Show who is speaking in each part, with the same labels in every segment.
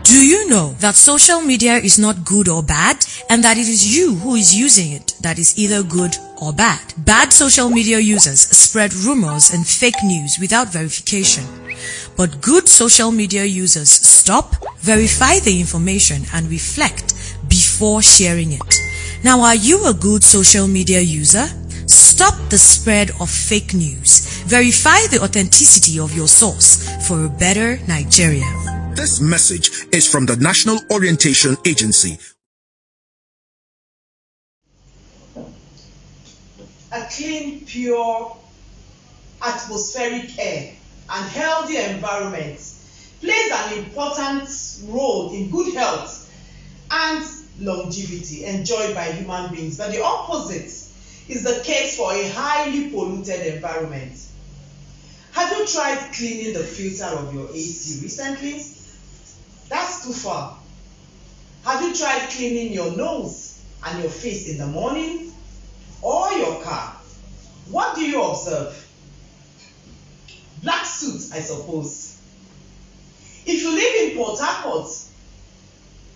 Speaker 1: Do you know that social media is not good or bad, and that it is you who is using it that is either good or bad? Bad social media users spread rumors and fake news without verification. But good social media users stop, verify the information, and reflect before sharing it. Now, are you a good social media user? Stop the spread of fake news. Verify the authenticity of your source for a better Nigeria.
Speaker 2: This message is from the National Orientation Agency.
Speaker 3: A clean, pure, atmospheric air and healthy environment plays an important role in good health and longevity enjoyed by human beings. But the opposite is the case for a highly polluted environment. Have you tried cleaning the filter of your AC recently? That's too far. Have you tried cleaning your nose and your face in the morning or your car? What do you observe? Black soot, I suppose. If you live in Port Harcourt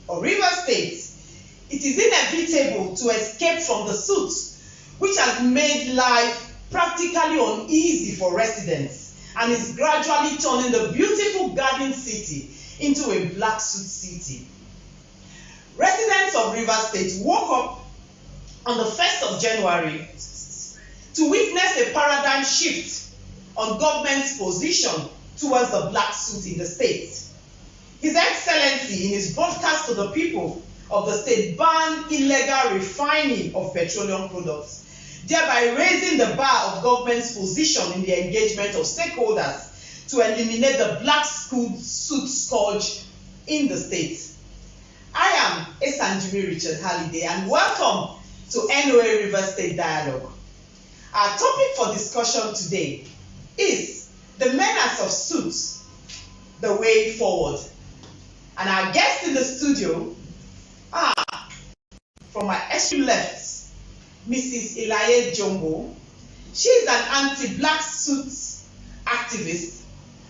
Speaker 3: or River State, it is inevitable to escape from the soot, which has made life practically uneasy for residents and is gradually turning the beautiful garden city into a black soot city. Residents of River State woke up on the 1st of January to witness a paradigm shift on government's position towards the black soot in the state. His Excellency, in his broadcast to the people of the state, banned illegal refining of petroleum products, thereby raising the bar of government's position in the engagement of stakeholders to eliminate the black soot scourge in the state. I am Esanjimi Richard Halliday, and welcome to NOA River State Dialogue. Our topic for discussion today is the menace of soot, the way forward. And our guest in the studio are, from my extreme left, Mrs. ILANYE Jumbo. She is an anti-black soot activist,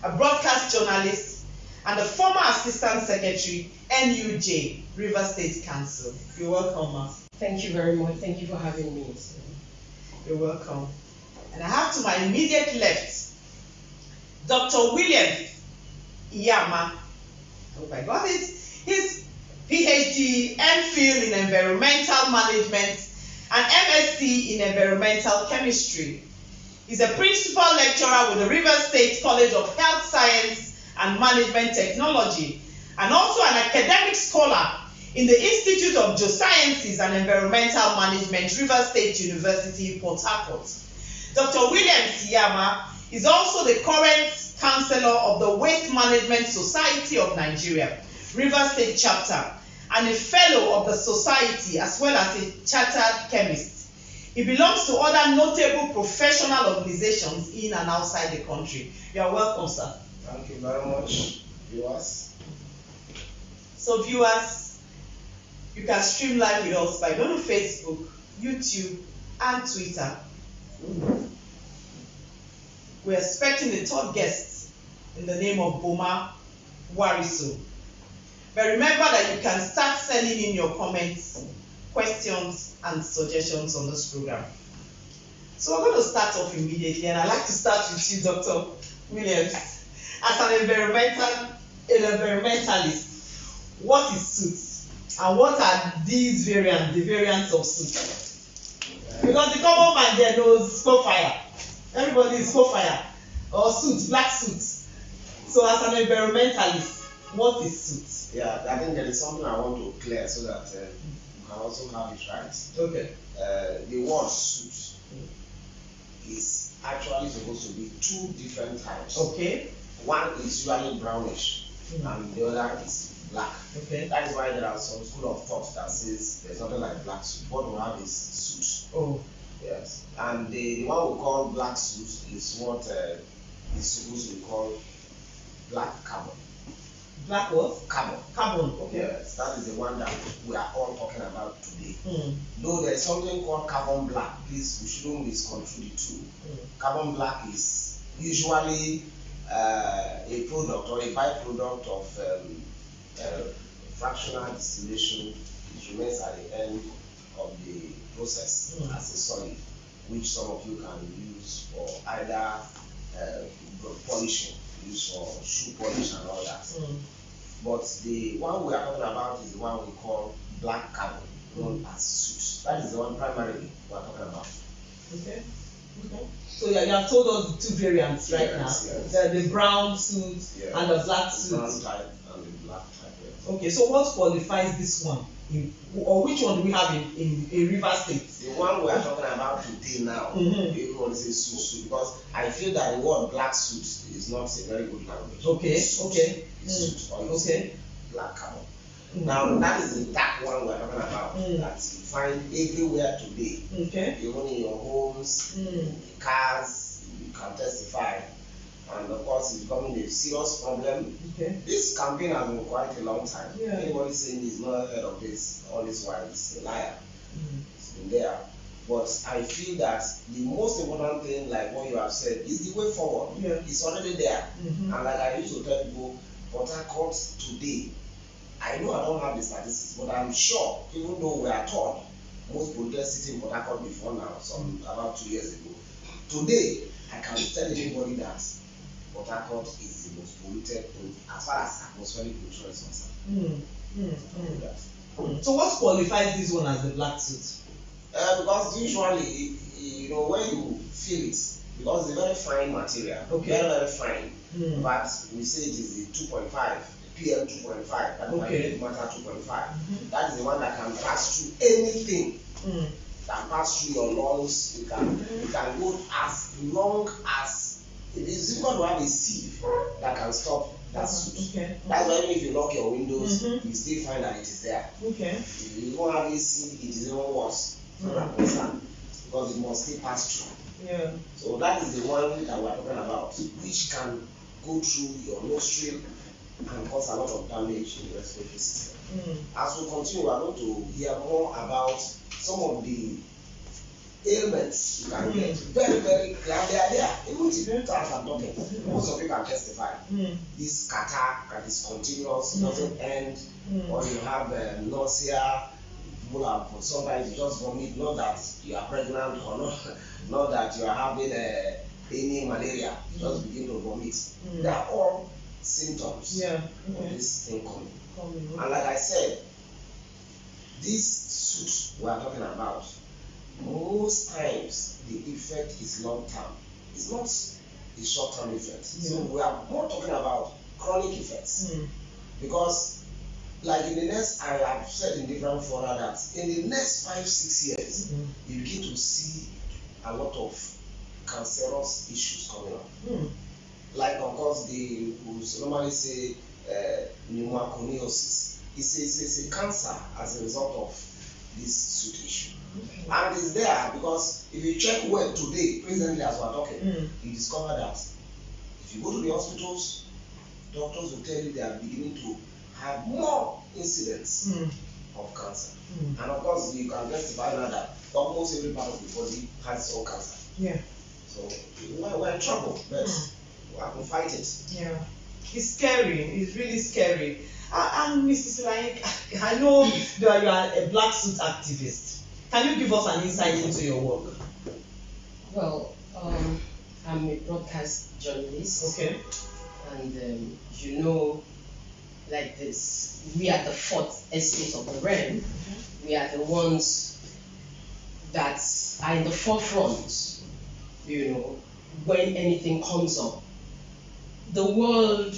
Speaker 3: a broadcast journalist, and a former Assistant Secretary, NUJ, River State Council. You're welcome, ma'am.
Speaker 4: Thank you very much. Thank you for having me.
Speaker 3: You're welcome. And I have to my immediate left, Dr. William IYAMA. I hope I got it. His PhD, MPhil in Environmental Management, and MSc in Environmental Chemistry. He's a principal lecturer with the River State College of Health Science and Management Technology, and also an academic scholar in the Institute of Geosciences and Environmental Management, River State University, Port Harcourt. Dr. William IYAMA is also the current Chancellor of the Waste Management Society of Nigeria, River State Chapter, and a Fellow of the Society, as well as a Chartered Chemist. He belongs to other notable professional organizations in and outside the country. You are welcome, sir.
Speaker 5: Thank you very much, viewers.
Speaker 3: So, viewers, you can stream live with us by going to Facebook, YouTube, and Twitter. We're expecting a third guest in the name of BOMA, WARIBO. But remember that you can start sending in your comments, questions, and suggestions on this program. So we're going to start off immediately, and I'd like to start with you, Dr. Williams. As an environmentalist, what is soot? And what are these variants, the variants of soot? Because the common man there knows smoke fire. Everybody is smoke fire. Or soot, black soot. So as an environmentalist, what is soot?
Speaker 5: Yeah, I think there is something I want to clear so that you can also have it right.
Speaker 3: Okay.
Speaker 5: The word soot is actually supposed to be two different types.
Speaker 3: Okay.
Speaker 5: One is usually brownish, and the other is black.
Speaker 3: Okay.
Speaker 5: That is why there are some school of thought that says there's nothing like black soot. What we have is soot.
Speaker 3: Oh.
Speaker 5: Yes. And the one we call black soot is what is supposed to be called black carbon.
Speaker 3: Black what?
Speaker 5: Carbon.
Speaker 3: Carbon, okay.
Speaker 5: Yes, that is the one that we are all talking about today. Though there is something called carbon black, please, we shouldn't misconstrue the two. Carbon black is usually a product or a byproduct of fractional distillation, it remains at the end of the process as a solid, which some of you can use for either polishing, use for shoe polish and all that. But the one we are talking about is the one we call black carbon, known as soot. That is the one primarily we are talking about.
Speaker 3: Okay. Okay. So you have told us the two variants right now. Yes. The brown suit and the black suit.
Speaker 5: Brown type and the black type. Yes.
Speaker 3: Okay, so what qualifies this one? Or which one do we have in River State?
Speaker 5: The one we are talking about today now, everyone says suit, because I feel that the word black suit is not a very good language.
Speaker 3: Okay,
Speaker 5: suit
Speaker 3: okay.
Speaker 5: Suit, or
Speaker 3: okay.
Speaker 5: Black carbon. Now that is the dark one we are talking about that you find everywhere today.
Speaker 3: Okay.
Speaker 5: Even in your homes, in cars, you can testify. And of course, it's becoming a serious problem.
Speaker 3: Okay.
Speaker 5: This campaign has been quite a long time.
Speaker 3: Yeah.
Speaker 5: Anybody saying he's not heard of this all this while is a liar. It's been there. But I feel that the most important thing, like what you have said, is the way forward.
Speaker 3: Yeah.
Speaker 5: It's already there. And like I used to tell people, Port Harcourt today, I know I don't have the statistics, but I'm sure, even though we are taught, most protests sit in Port Harcourt before now, about 2 years ago. Today, I can tell anybody that Port Harcourt is the most polluted as far as atmospheric pollution is concerned.
Speaker 3: So what qualifies this one as the black suit?
Speaker 5: Because usually, you know, when you feel it, because it's a very fine material, very fine. But we say it is the 2.5, PM 2.5, that matter 2.5. That is the one that can pass through anything. Can pass through your lungs. You can go as long as it is difficult to have a sieve that can stop that soot. That's why even if you lock your windows, you still find that it is there. If you don't have a sieve, it is even worse. Because it must still pass through. So that is the one that we are talking about, which can go through your nostril and cause a lot of damage in the respiratory system. As we continue, we are going to hear more about some of the ailments you can get. Very, very clear. They are there. Even if you don't have talking, most of you can testify. This catarrh that is continuous, doesn't end, or you have nausea. Sometimes you just vomit, not that you are pregnant or not that you are having any malaria, you just begin to vomit. They are all symptoms of this thing coming. And like I said, this suit we are talking about, most times the effect is long term. It's not a short term effect. So we are more talking about chronic effects. Because like in the next, I have said in different fora that in the next 5-6 years, you begin to see a lot of cancerous issues coming up. Like of course, we normally say pneumoconiosis. It's a cancer as a result of this soot issue. And it's there because if you check well today, presently as we are talking, you discover that if you go to the hospitals, doctors will tell you they are beginning to have more incidents of cancer. And of course, you can testify now that almost every part of the body has its own cancer. So we're in trouble, but we have to fight it.
Speaker 3: It's scary. It's really scary. And Mrs. ILANYE, I know that you are a black suit activist. Can you give us an insight into your work?
Speaker 4: Well, I'm a broadcast journalist. And you know, like this, we are the fourth estate of the realm. We are the ones that are in the forefront, you know, when anything comes up. The world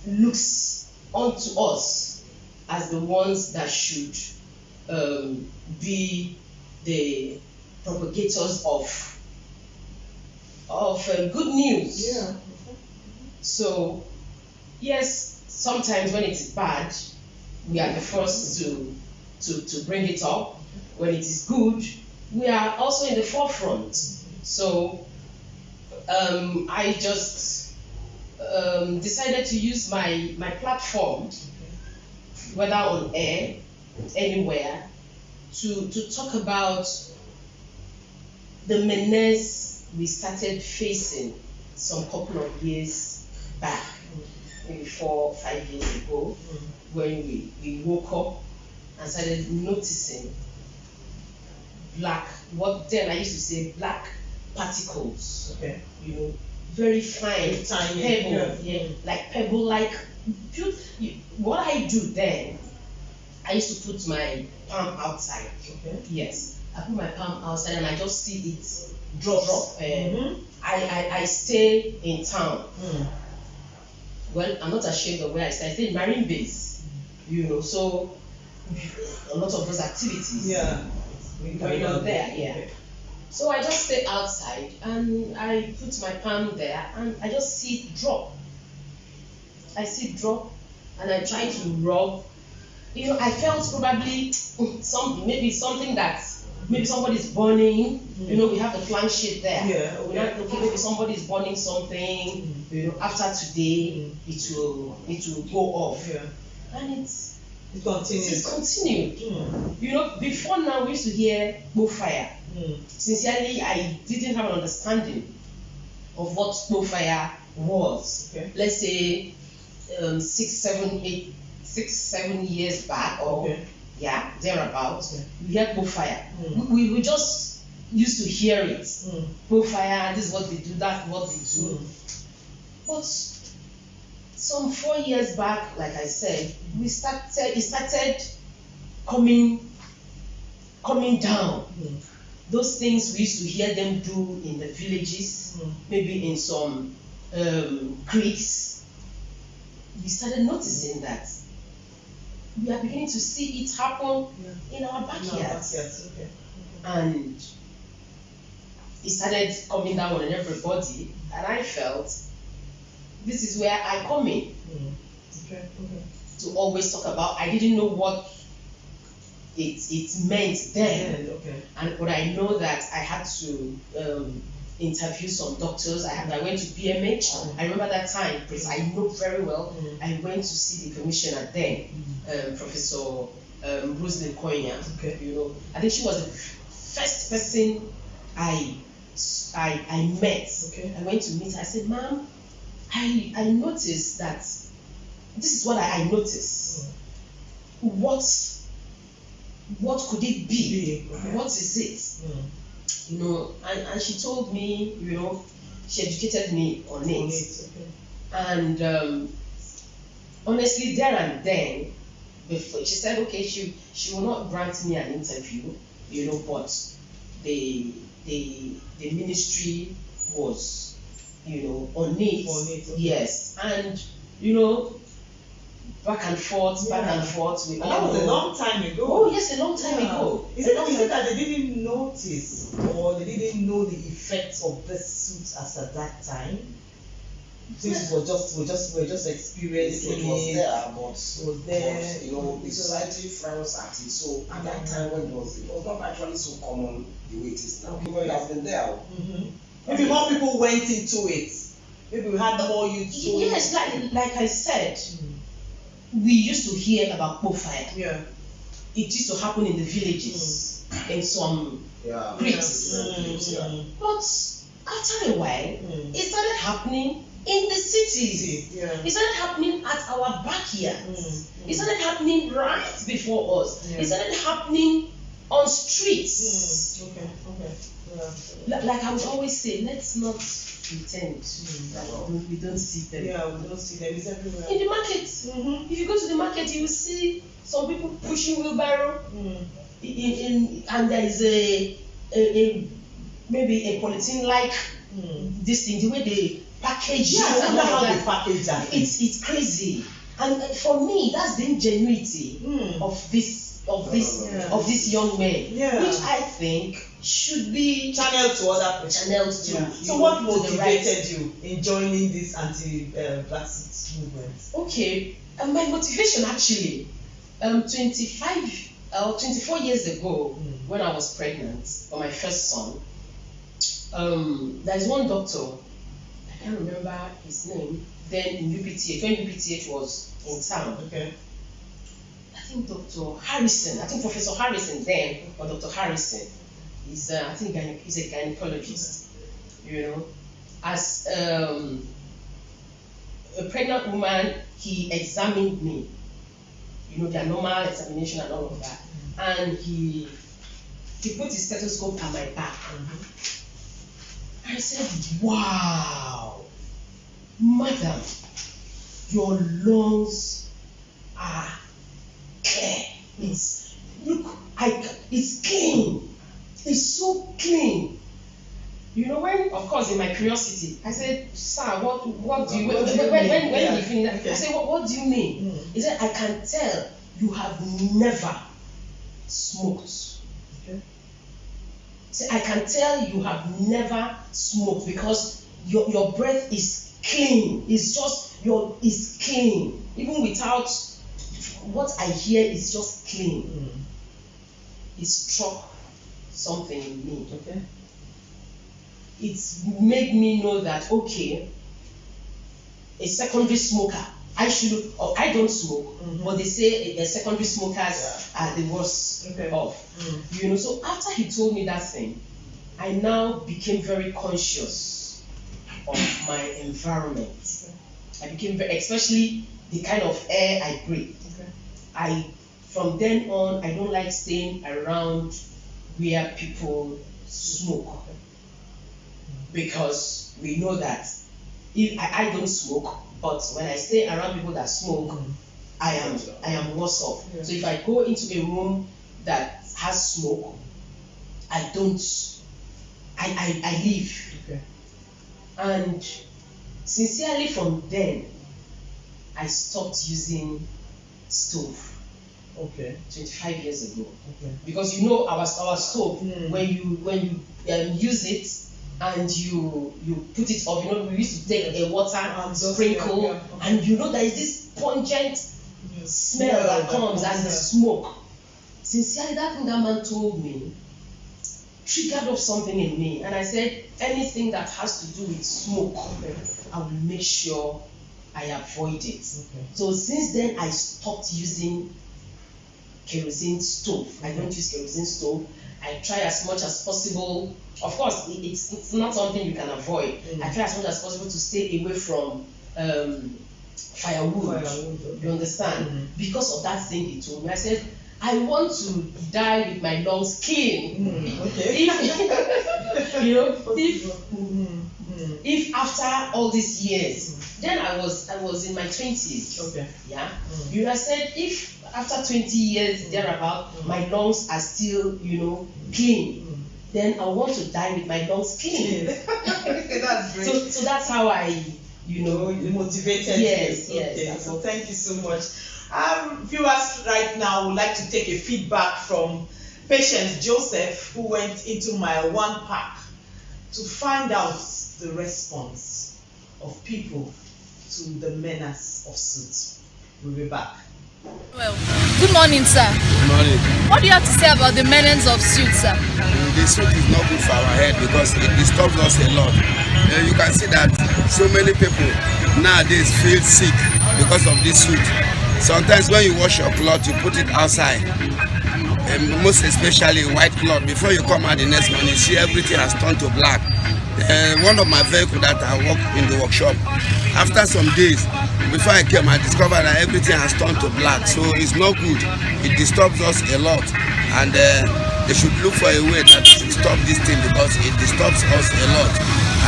Speaker 4: looks onto us as the ones that should be the propagators of good news. So yes, sometimes when it is bad, we are the first to bring it up. When it is good, we are also in the forefront. So I just decided to use my platform, whether on air, anywhere, to talk about the menace we started facing some couple of years back. maybe 4 or 5 years ago, when we woke up and started noticing black, what then I used to say black particles.
Speaker 3: Okay.
Speaker 4: You know, very fine,
Speaker 3: tiny,
Speaker 4: pebble, like pebble-like. What I do then, I used to put my palm outside.
Speaker 3: Okay.
Speaker 4: Yes, I put my palm outside and I just see it drop. I stay in town. Well, I'm not ashamed of where I stay. I stay in Marine Base. You know, so a lot of those activities. Going on there. Yeah. So I just stay outside and I put my palm there and I just see it drop. I see it drop and I try to rub. You know, I felt probably maybe something that maybe somebody's burning. You know, we have the planchette there.
Speaker 3: Yeah.
Speaker 4: We're not looking, maybe somebody's burning something. You know, after today it will go off.
Speaker 3: Yeah.
Speaker 4: And it
Speaker 3: continues.
Speaker 4: Continued. You know, before now we used to hear "Go fire." Sincerely, I didn't have an understanding of what "Go fire" was.
Speaker 3: Okay.
Speaker 4: Let's say 6, 7 years back, or thereabouts.
Speaker 3: Okay.
Speaker 4: We hear "Go fire." We just used to hear it. "Go fire." This is what they do. That's what they do. But some 4 years back, like I said, it started coming down. Those things we used to hear them do in the villages, maybe in some creeks. We started noticing that we are beginning to see it happen in our backyards.
Speaker 3: Okay.
Speaker 4: And it started coming down on everybody, and I felt this is where I come in. To always talk about. I didn't know what it meant then, but I know that I had to interview some doctors. I went to BMH. I remember that time because I know very well. I went to see the commissioner then, Professor Rosalind Konya. You know, I think she was the first person I met. I went to meet her. I said, "Ma'am, I noticed that this is what I noticed. What could it be? What is it?" You know, and she told me, you know, she educated me on it. And honestly, there and then, before she said, okay, she will not grant me an interview, you know, but the ministry was, you know, on it. Yes, and you know, back and forth. We
Speaker 3: that was a long time ago.
Speaker 4: Oh yes, a long time ago.
Speaker 3: Is it that they didn't notice or they didn't know the effects of this suit as at that time? Since we're just experiencing
Speaker 5: it was there, but
Speaker 3: was there.
Speaker 5: You know, the society frowns at it. So at that time when it was not actually so common the way it is now. People have been there.
Speaker 3: Maybe more people went into it. Maybe we had more youth.
Speaker 4: Yes, like I said, we used to hear about fire.
Speaker 3: Yeah.
Speaker 4: It used to happen in the villages, in some creeks. But after a while, it started happening in the cities. It started happening at our backyards. It started happening right before us. It started happening on streets. Like I would always say, let's not pretend that we don't see them.
Speaker 3: Yeah, we don't see them. It's everywhere.
Speaker 4: In the market, if you go to the market, you will see some people pushing wheelbarrow. And there is maybe a polythene-like this thing, the way they package it.
Speaker 3: I wonder how they package that.
Speaker 4: It's crazy. And for me, that's the ingenuity of this young man, which I think should be
Speaker 3: channeled to other people. So what motivated you in joining this anti-black suit movement?
Speaker 4: Okay, my motivation actually, 24 years ago, when I was pregnant for my first son, there's one doctor, I can't remember his name, then in UPTH, when UPTH was in town. I think Dr. Harrison, Professor Harrison then, or Dr. Harrison, he's a gynecologist, you know. As a pregnant woman, he examined me. You know, their normal examination and all of that. And he put his stethoscope at my back. I said, wow, madam, your lungs are clear. It's clean. It's so clean. You know, when, of course, in my curiosity, I said, sir, what do you mean? When he finished, I said, what do you mean? He said, I can tell you have never smoked. Okay. He said, I can tell you have never smoked because your breath is clean. It's just, it's clean. Even without, what I hear is just clean. It struck something in me. Okay. It made me know that, okay, a secondary smoker, I don't smoke, but they say a secondary smokers are the worst off. You know, so after he told me that thing, I now became very conscious of my environment. I became especially the kind of air I breathe. From then on, I don't like staying around where people smoke. Because we know that if I don't smoke, but when I stay around people that smoke, I am worse off. So if I go into a room that has smoke, I leave. Okay. And sincerely from then, I stopped using stove. Okay. 25 years ago. Okay. Because you know our stove, when you use it, and you put it up, you know, we used to take a water and sprinkle, and you know there is this pungent smell that comes and the smoke. Sincerely, that thing that man told me triggered off something in me, and I said, anything that has to do with smoke, I will make sure I avoid it. So since then, I stopped using kerosene stove. I don't use kerosene stove. I try as much as possible. Of course, it's not something you can avoid. I try as much as possible to stay away from firewood. You understand? Because of that thing he told me, I said, I want to die with my lungs clean. If after all these years, then I was in my 20s. Okay. Yeah. You have said if after 20 years thereabout, my lungs are still, clean, then I want to die with my lungs clean.
Speaker 3: That's great.
Speaker 4: So that's how I,
Speaker 3: motivated.
Speaker 4: Yes,
Speaker 3: you.
Speaker 4: yes.
Speaker 3: Okay. So thank you so much. Viewers, right now would like to take a feedback from patient Joseph, who went into Mile 1 Park to find out the response of people to the menace of suits. We'll be back.
Speaker 6: Well, good morning, sir.
Speaker 7: Good morning.
Speaker 6: What do you have to say about the menace of suit, sir?
Speaker 7: The suit is not good for our head because it disturbs us a lot. You can see that so many people nowadays feel sick because of this suit. Sometimes when you wash your cloth, you put it outside, most especially white cloth. Before you come out the next morning, you see everything has turned to black. One of my vehicles that I work in the workshop, after some days, before I came, I discovered that everything has turned to black. So it's not good. It disturbs us a lot, and they should look for a way that to stop this thing because it disturbs us a lot,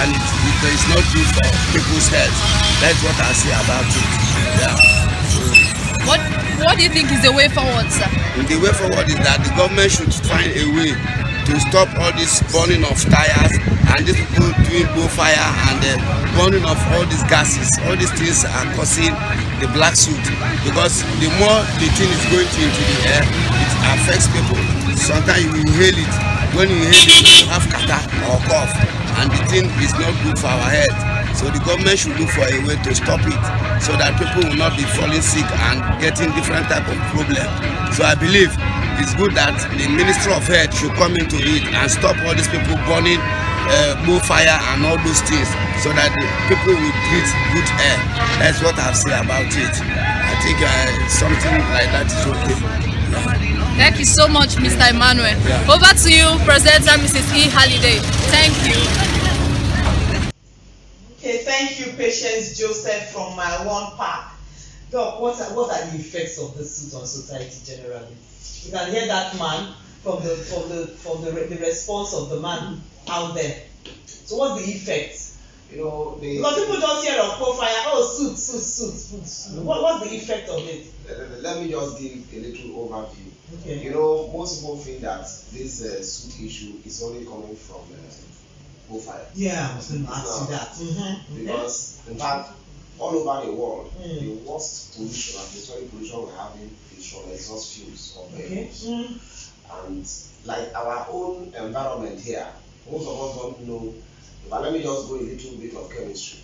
Speaker 7: and it's not good for people's health. That's what I say about it. Yeah.
Speaker 6: What do you think is the way forward, sir?
Speaker 7: The way forward is that the government should find a way to stop all this burning of tires and these people doing bonfire and burning of all these gases. All these things are causing the black soot, because the more the thing is going into the air, it affects people. Sometimes you inhale it. When you inhale it, you have catarrh or cough, and the thing is not good for our health. So the government should look for a way to stop it so that people will not be falling sick and getting different type of problems. So I believe it's good that the Ministry of Health should come into it and stop all these people burning bonfire and all those things so that the people will breathe good air. That's what I have said about it. I think something like that is okay.
Speaker 6: Thank you so much, Mr. Emmanuel. Yeah. Over to you, Presenter Mrs. E. Halliday. Thank you.
Speaker 3: Okay, thank Thank you, Patience Joseph from my one park. Doc, what are the effects of the suit on society generally? You can hear that man from the response of the man out there. So what's the effect?
Speaker 5: Because
Speaker 3: people just hear of profile, suit. What's the effect of it?
Speaker 5: Let me just give a little overview.
Speaker 3: Okay.
Speaker 5: Most people think that this suit issue is only coming from profile.
Speaker 3: Yeah, I was going to ask you that.
Speaker 5: Because in fact, all over the world, the worst pollution, atmospheric pollution we're having is from exhaust fumes of vehicles. And like our own environment here, most of us don't know. But let me just go a little bit of chemistry.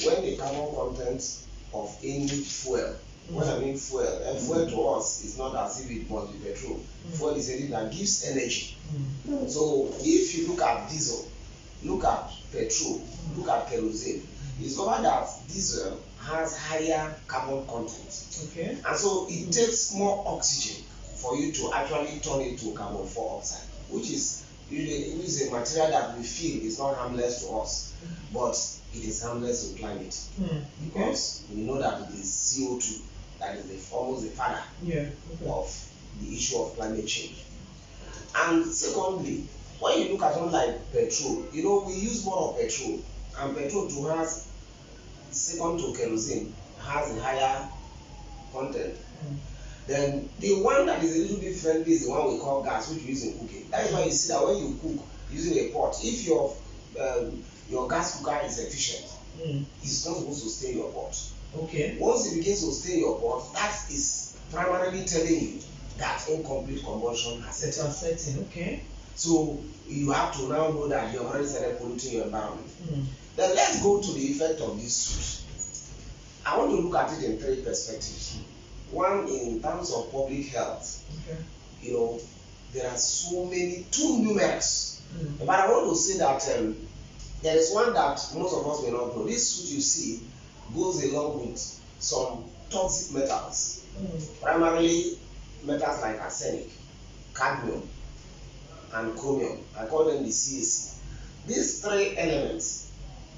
Speaker 5: When the carbon content of any fuel, when I mean fuel, fuel to us is not as if it must be petrol. Fuel is anything that gives energy. So if you look at diesel, look at petrol, look at kerosene, you discover that diesel has higher carbon content.
Speaker 3: Okay.
Speaker 5: And so it takes more oxygen for you to actually turn it to carbon dioxide, which is usually a material that we feel is not harmless to us, but it is harmless to climate. Because we know that it is CO2 that is almost the father of the issue of climate change. And secondly, when you look at something like petrol, we use more of petrol, and petrol too has, second to kerosene, has a higher content. Then the one that is a little bit friendly is the one we call gas, which we use in cooking. That is why you see that when you cook using a pot, if your gas cooker is efficient, it's not supposed to stay in your pot.
Speaker 3: Okay.
Speaker 5: Once it begins to stay in your pot, that is primarily telling you that incomplete combustion has set in.
Speaker 3: Okay.
Speaker 5: So you have to now know that you have already started polluting your environment. Then let's go to the effect of this suit. I want to look at it in three perspectives. One, in terms of public health, there are so many, too numerous. But I want to say that there is one that most of us may not know. This suit you see goes along with some toxic metals, primarily metals like arsenic, cadmium, and chromium. I call them the CAC. These three elements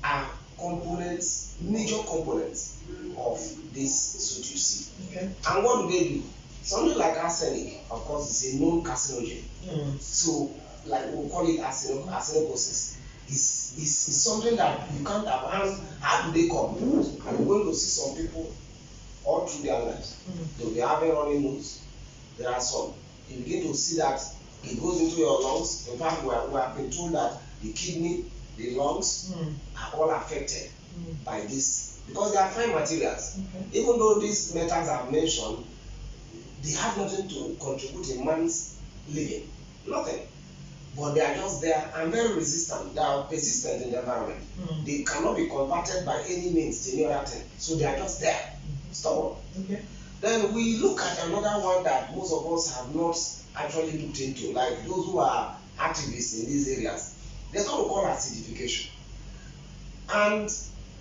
Speaker 5: are components, major components of this suit you see.
Speaker 3: Okay.
Speaker 5: And what do? Something like arsenic, of course, is a known carcinogen. So, like we call it arsenicosis. It's something that you can't have. How do they come? And we're going to see some people all through their lives. They'll be having runny nose. There are some. You begin to see that it goes into your lungs. In fact, we have been told that the kidney, the lungs are all affected by this because they are fine materials. Even though these metals are mentioned, they have nothing to contribute in man's living. Nothing. But they are just there and very resistant. They are persistent in the environment. They cannot be converted by any means to any other thing. So they are just there. Stubborn. Okay. Then we look at another one that most of us have not actually looked into, like those who are activists in these areas. There's what we call acidification. And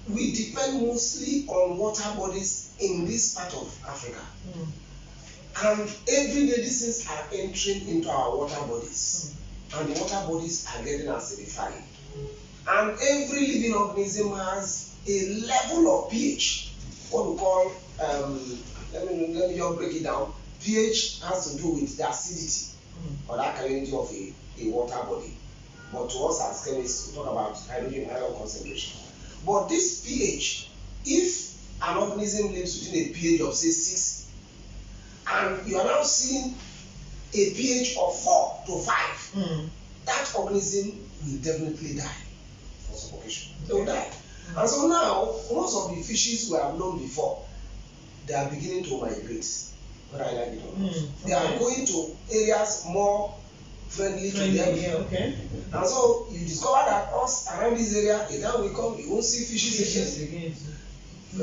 Speaker 5: we depend mostly on water bodies in this part of Africa. And every day these things are entering into our water bodies. And the water bodies are getting acidified. And every living organism has a level of pH. What we call, let me just break it down. pH has to do with the acidity or the alkalinity of a water body. But to us as chemists, we talk about hydrogen ion concentration. But this pH, if an organism lives within a pH of say 6, and you are now seeing a pH of 4 to 5, that organism will definitely die for suffocation. They will die. And so now, most of the fishes we have known before, they are beginning to migrate. Whether I like it or not. They are going to areas more friendly to them.
Speaker 3: Okay.
Speaker 5: And so you discover that us around this area, the time we come, you won't see fishes again.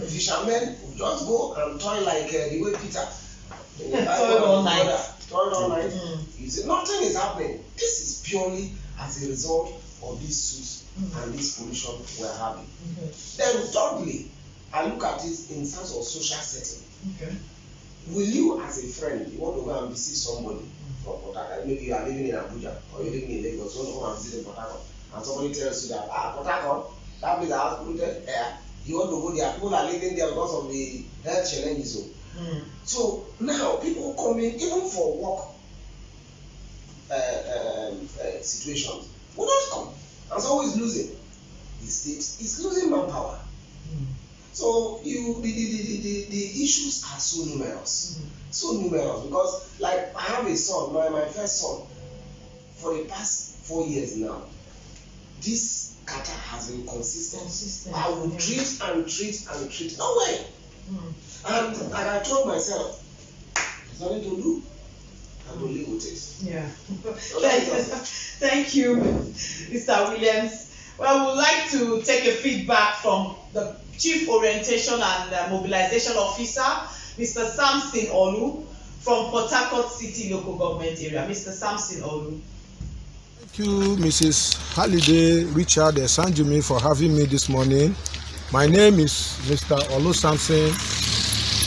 Speaker 5: Fishermen will just go and toil like the way Peter.
Speaker 3: Toil all night.
Speaker 5: You see, nothing is happening. This is purely as a result of these suits and this pollution we're having. Then thirdly, I look at it in terms of social setting. Will you as a friend, you want to go and visit somebody from Port Harcourt, maybe you are living in Abuja or you're living in Lagos, you want to go and visit in Port Harcourt, and somebody tells you that Port Harcourt, that place has polluted air, You want to go there, people are living there because of the health challenges. So now people come in even for work situations. We don't come. And so is losing. The state is losing manpower. So the issues are so numerous. So numerous because like I have a son, my first son, for the past 4 years now, this kata has been consistent. I will treat and treat and treat. No way. And I told myself, there's nothing to do. And to live with it.
Speaker 3: Yeah. Thank you, Mr. Williams. Well, we would like to take a feedback from the Chief Orientation and Mobilization Officer, Mr. Samson Olu, from Port Harcourt City Local Government Area. Mr. Samson Olu.
Speaker 8: Thank you, Mrs. Halliday, Richard Sanjumi, for having me this morning. My name is Mr. Olu Samson,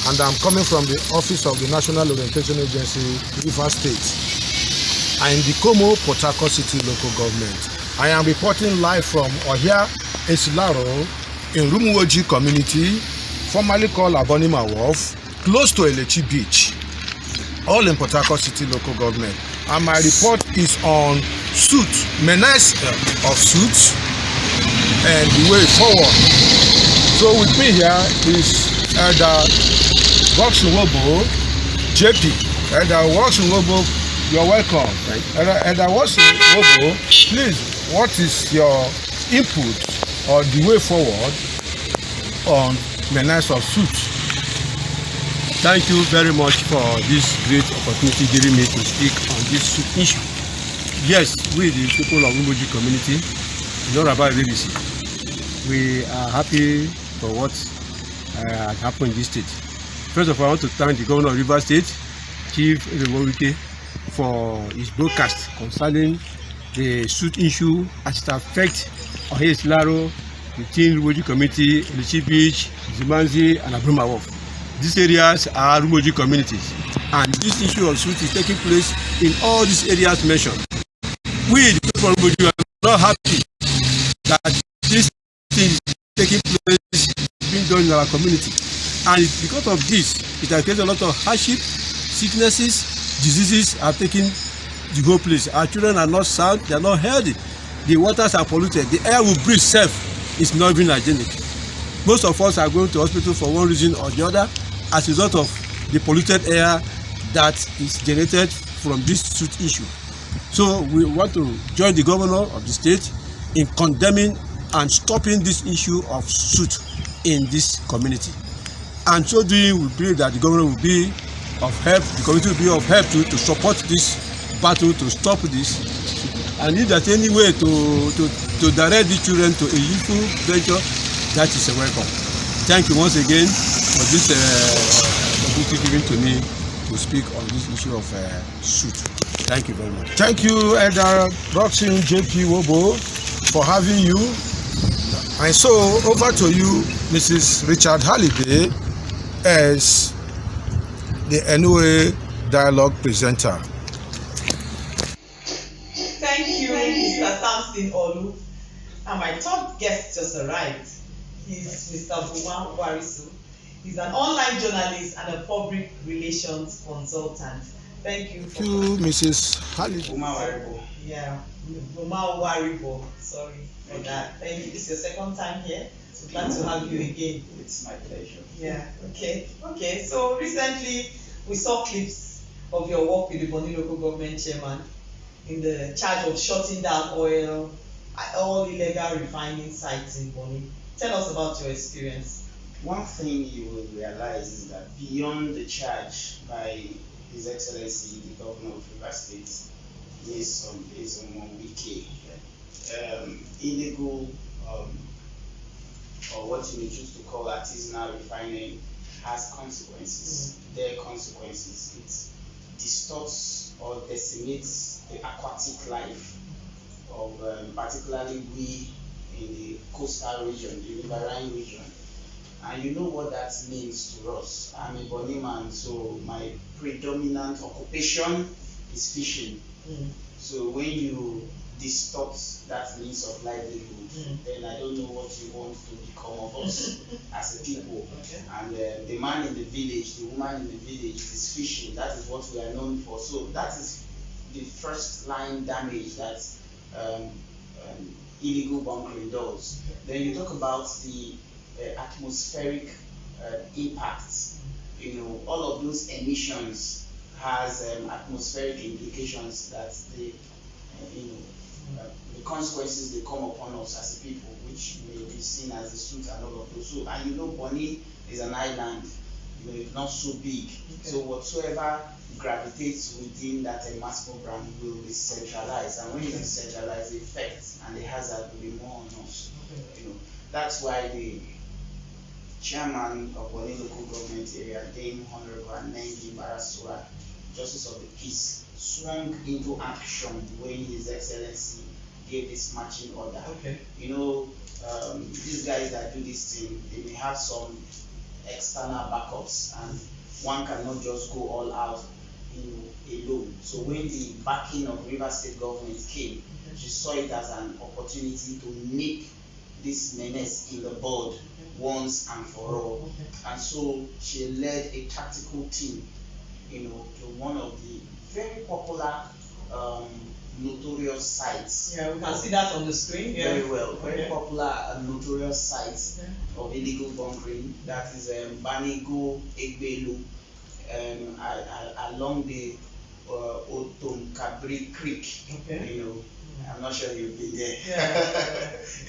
Speaker 8: and I'm coming from the Office of the National Orientation Agency, Rivers State. I'm in the Como, Port Harcourt City Local Government. I am reporting live from Ohia Esilaro in Rumuoji community, formerly called Abonima Wharf, close to Elechi Beach, all in Port Harcourt City Local Government. And my report is on SOOT, MENACE of SOOT, and the way forward. So with me here is Elder Wokshuwobo, JP. Elder Wokshuwobo, you're welcome. Elder Wokshuwobo, please, what is your input or the way forward on MENACE of SOOT?
Speaker 9: Thank you very much for this great opportunity giving me to speak on this SOOT issue. Yes, we the people of Rumuoji community, in Oraba Rivers, we are happy for what has happened in this state. First of all, I want to thank the Governor of Rivers State, Chief Ezeworike, for his broadcast concerning the SOOT issue as it affects Ohia Esilaro, the Teen Rumuoji community, Elechi Beach, Zimanzi, and Abonima Wharf. These areas are Rumuoji communities, and this issue of SOOT is taking place in all these areas mentioned. We, the people of Rumuoji, are not happy that this thing is taking place, being done in our community. And because of this, it has created a lot of hardship, sicknesses, diseases are taking the whole place. Our children are not sound, they are not healthy. The waters are polluted. The air we breathe self is not even hygienic. Most of us are going to hospital for one reason or the other as a result of the polluted air that is generated from this SOOT issue. So we want to join the governor of the state in condemning and stopping this issue of SOOT in this community. And so doing, we believe that the governor will be of help, the community will be of help to support this battle, to stop this. And if there's any way to direct the children to a useful venture, that is a welcome. Thank you once again for this opportunity given to me to speak on this issue of SOOT. Thank you very much.
Speaker 8: Thank you, Elder Boxing JP Wobo, for having you. And so over to you, Mrs. Richard Halliday, as the NOA dialogue presenter.
Speaker 3: Thank you, Mr. Samson Olu. And my top guest just arrived. He's Mr. BOMA WARIBO. He's an online journalist and a public relations consultant. Thank you.
Speaker 8: Thank you, Mrs. Halliday.
Speaker 5: BOMA WARIBO.
Speaker 3: Yeah, BOMA WARIBO. Sorry for that. Thank you. This is your second time here. So glad to have you again.
Speaker 5: It's my pleasure.
Speaker 3: Yeah. Okay. So recently we saw clips of your work with the Bonny local government chairman in the charge of shutting down all illegal refining sites in Bonny. Tell us about your experience.
Speaker 5: One thing you will realize is that beyond the charge by His Excellency the Governor of Rivers State, is on wiki, illegal or what you may choose to call artisanal refining has consequences. There are consequences. It distorts or decimates the aquatic life of particularly we in the coastal region, the riverine region. And you know what that means to us. I'm a Bonny man, so my predominant occupation is fishing. So when you distort that means of livelihood, then I don't know what you want to become of us as a people. And the man in the village, the woman in the village is fishing. That is what we are known for. So that is the first line damage that illegal bunkering does. Then you talk about the atmospheric impacts. You know, all of those emissions has atmospheric implications that the consequences they come upon us as a people, which may be seen as the soot and all of those. So, and you know, Bonny is an island. You know, it's not so big. So whatsoever gravitates within that mass program will be centralized, and when it is centralized, the effects and the hazard will be more on us. You know, that's why the chairman of Bonny local government area, Dame Honorable Nengi Barasura, Justice of the Peace, swung into action when His Excellency gave this marching order. You know, these guys that do this thing, they may have some external backups, and one cannot just go all out alone. So when the backing of River State government came, she saw it as an opportunity to nip this menace in the bud once and for all. And so she led a tactical team, you know, to one of the very popular notorious sites.
Speaker 3: Yeah, we can see that on the screen. Yeah.
Speaker 5: Very well. Very popular notorious sites of illegal bunkering. That is Banigo, Egbelu, along the Otonkabri Creek. You know, I'm not sure you've been there.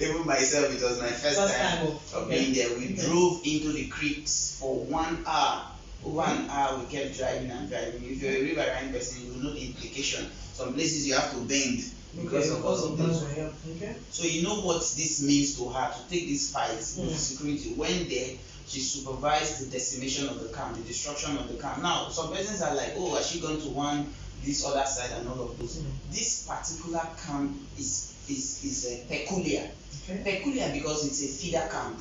Speaker 5: Even myself, it was my first time of being there. We drove into the creeks for 1 hour. Over an hour we kept driving and driving. If you're a riverine person, you will know the implication. Some places you have to bend because of those. So you know what this means to her to take this fight with security. When there, she supervised the decimation of the camp, the destruction of the camp. Now, some persons are like, oh, has she gone to this other side and all of those? This particular camp is peculiar. Peculiar because it's a feeder camp.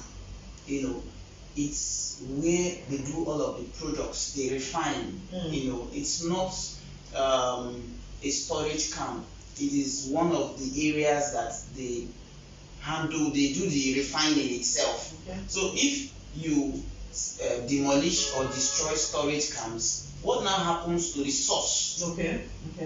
Speaker 5: You know, it's where they do all of the products they refine. You know, it's not a storage camp. It is one of the areas that they handle. They do the refining itself. So if you demolish or destroy storage camps, what now happens to the source?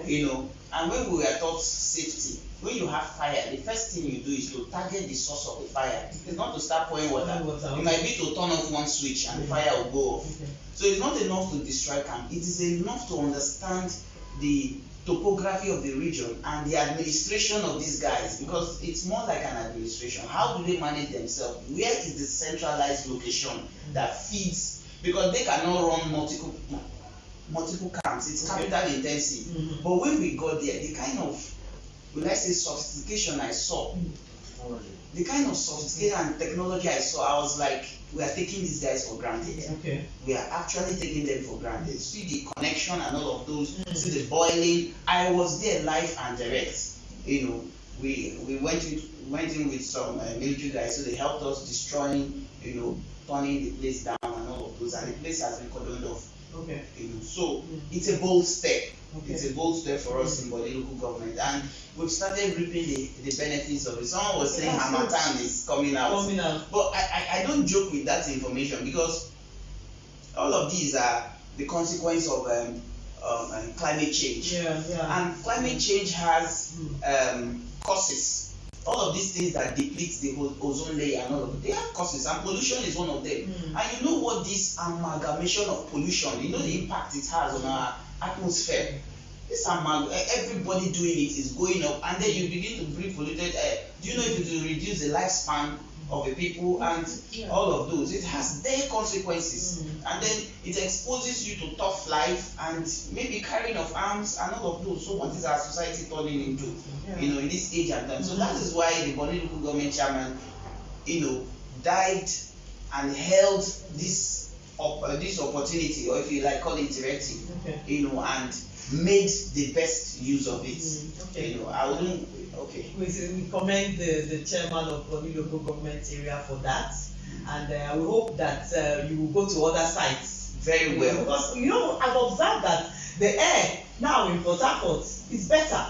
Speaker 5: You know, and when we were taught safety, when you have fire, the first thing you do is to target the source of the fire. It's not to start pouring water. It might be to turn off one switch and the fire will go off. So it's not enough to destroy camp. It is enough to understand the topography of the region and the administration of these guys, because it's more like an administration. How do they manage themselves? Where is the centralized location that feeds? Because they cannot run multiple camps. It's capital intensive. But when we got there, the kind of, will I say, sophistication I saw, the kind of sophistication and technology I saw, I was like, we are taking these guys for granted. We are actually taking them for granted. See the connection and all of those, see the boiling. I was there live and direct. You know, we went in with some military guys, so they helped us destroying, you know, turning the place down and all of those, and the place has been cordoned off. You know, so it's a bold step. It's a bold step for us in Bonny local government, and we've started reaping the benefits of it. Someone was saying Hamatan is coming out. But I don't joke with that information, because all of these are the consequence of climate change. And climate change has causes. All of these things that deplete the ozone layer and all of it, they have causes, and pollution is one of them. And you know what this amalgamation of pollution, you know the impact it has on our atmosphere. This everybody doing it is going up, and then you begin to breathe polluted air. Do you know if it will reduce the lifespan of the people and all of those? It has their consequences, and then it exposes you to tough life and maybe carrying of arms and all of those. So what is our society turning into, you know, in this age and time? So that is why the Bonny local government chairman, you know, dived and held this opportunity, or if you like, call it directive, you know, and made the best use of it. You know, I wouldn't.
Speaker 3: We commend the chairman of Bonny local government area for that, and we hope that you will go to other sites.
Speaker 5: Very well.
Speaker 3: Because, you know, I've observed that the air Now in Port Harcourt, it's better.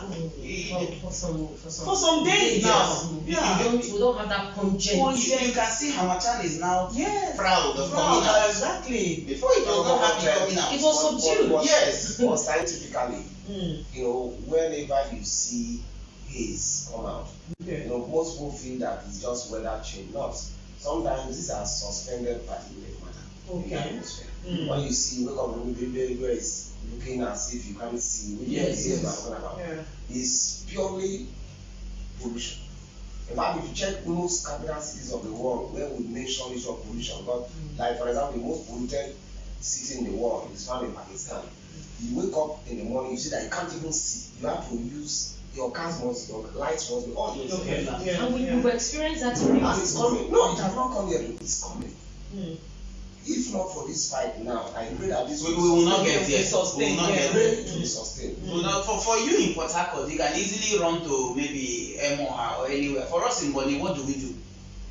Speaker 4: For
Speaker 3: some days now.
Speaker 4: Yeah. We don't have that pungent.
Speaker 10: You can see Hamatan is now proud of coming
Speaker 3: out.
Speaker 10: out.
Speaker 3: Exactly.
Speaker 10: Before it was not happy coming out.
Speaker 4: It was subdued.
Speaker 5: Yes. Or scientifically, you know, whenever you see haze come out, you know, most people feel that it's just weather change. Not. Sometimes these are suspended particulate matter in the atmosphere. When you see, wake up and where is looking as if you can't see, which is what I'm talking about. It's purely pollution. In fact, if you check most capital cities of the world where we mention issue of pollution, but like for example, the most polluted city in the world is found in Pakistan. You wake up in the morning, you see that you can't even see. You have to use your cars must, your lights must be on.
Speaker 4: And we've experienced that in
Speaker 5: and it's coming. No, it has not come yet. It's coming. If not for this fight now, I pray that this
Speaker 10: we will not get there.
Speaker 5: We will not get there to be sustained.
Speaker 10: For you in Port Harcourt, you can easily run to maybe NOA or anywhere. For us in Bonny, what do we do?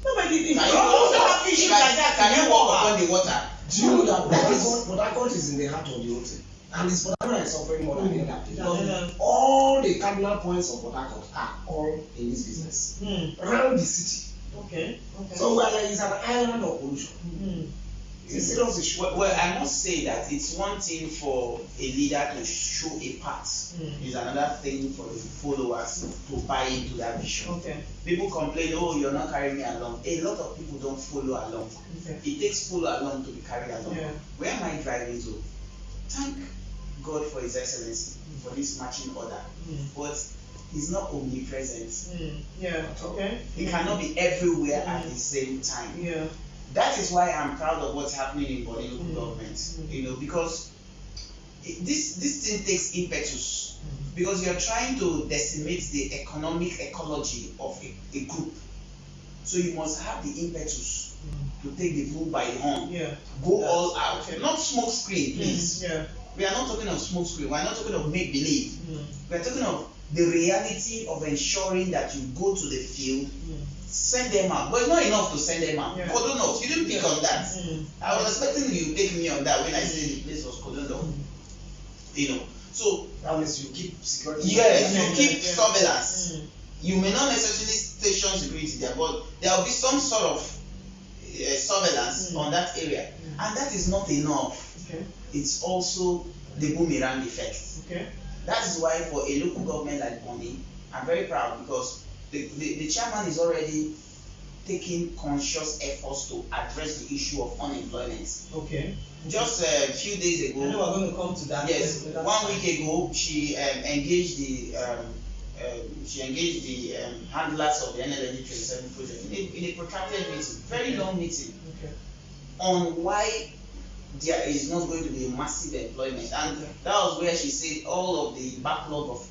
Speaker 3: No, but if also have issues like that,
Speaker 10: can you walk upon the water?
Speaker 5: Do you know that Port Harcourt is in the heart of the ocean? And it's Port Harcourt is suffering more than any other place. Because all the cardinal points of Port Harcourt are all in this business. Around the city.
Speaker 3: Okay.
Speaker 5: So we are like, it's an island of pollution. It's a serious issue.
Speaker 10: Well, I must say that it's one thing for a leader to show a path. It's another thing for the followers to buy into that vision. People complain, oh, you're not carrying me along. A lot of people don't follow along. It takes follow along to be carried along. Where am I driving to? Thank God for His Excellency for this marching order. But He's not omnipresent. He cannot be everywhere at the same time. That is why I'm proud of what's happening in Bonny local government. You know, because this thing takes impetus. Because you're trying to decimate the economic ecology of a group. So you must have the impetus to take the bull by the horn. Go all out. Not smoke screen, please. We are not talking of smoke screen. We are not talking of make believe. We are talking of the reality of ensuring that you go to the field, send them out. But it's not enough to send them out. Kodunok, you didn't pick on that. I was expecting you to take me on that when I said the place was Kodunok. You know, so
Speaker 5: that means you keep security.
Speaker 10: Yes, you keep surveillance. You may not necessarily station security there, but there will be some sort of surveillance on that area, and that is not enough. It's also the boomerang effect. That is why for a local government like Bonny, I'm very proud because the chairman is already taking conscious efforts to address the issue of unemployment. Just a few days ago,
Speaker 3: I know we're going to come to that.
Speaker 10: Yes, 1 week ago, she engaged the handlers of the NLND 27 project in a protracted meeting, very long meeting, on why there is not going to be a massive employment, and that was where she said all of the backlog of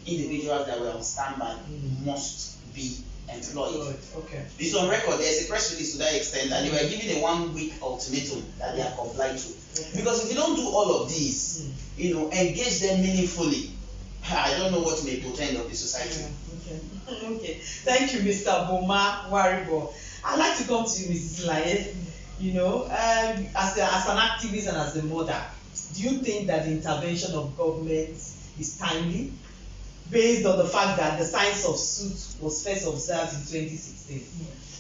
Speaker 10: individuals that were on standby must be employed. It's on record. There's a press release to that extent, and they were given a 1 week ultimatum that they are complied to. Because if you don't do all of these, you know, engage them meaningfully, I don't know what may portend of the society.
Speaker 3: Thank you, Mr. BOMA WARIBO. I'd like to come to you, Mrs. ILANYE. You know, as an activist and as a mother, do you think that the intervention of government is timely, based on the fact that the signs of suit was first observed in 2016?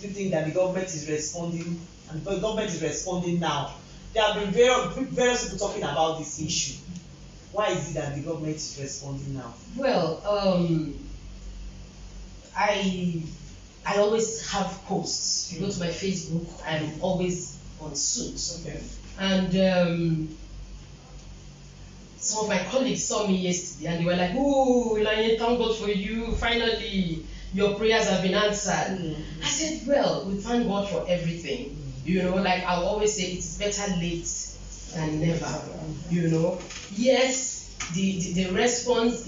Speaker 3: Do you think that the government is responding, and the government is responding now? There have been various people talking about this issue. Why is it that the government is responding now?
Speaker 4: Well, I always have posts. If you go to my Facebook, I'm always on suits. And some of my colleagues saw me yesterday and they were like, "Oh, ILANYE, thank God for you. Finally, your prayers have been answered." I said, well, we thank God for everything. You know, like I always say, it's better late than never. You know, yes, the response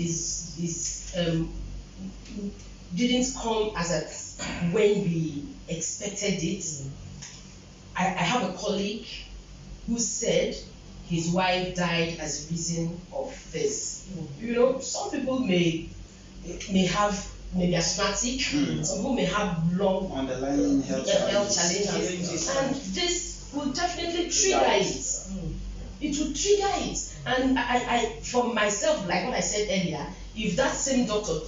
Speaker 4: didn't come as when we expected it. I have a colleague who said his wife died as a reason of this. You know, some people may have maybe asthmatic, some people may have long
Speaker 10: underlying health
Speaker 4: challenges, and this will definitely trigger it. it would trigger it. And I for myself, like what I said earlier, if that same doctor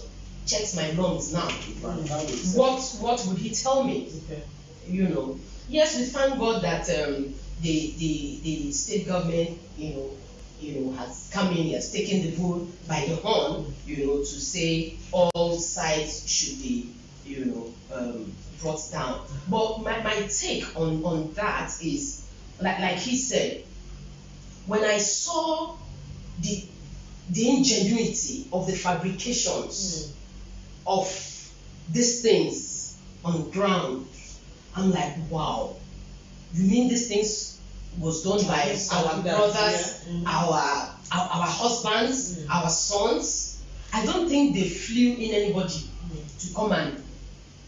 Speaker 4: checks my lungs now, what would he tell me? Okay. You know, yes, we thank God that the state government, you know, has come in, has taken the bull by the horn, you know, to say all sides should be, you know, brought down. But my take on that is, like he said, when I saw the ingenuity of the fabrications of these things on ground, I'm like, wow, you mean these things was done by our brothers, our husbands, our sons? I don't think they flew in anybody to come and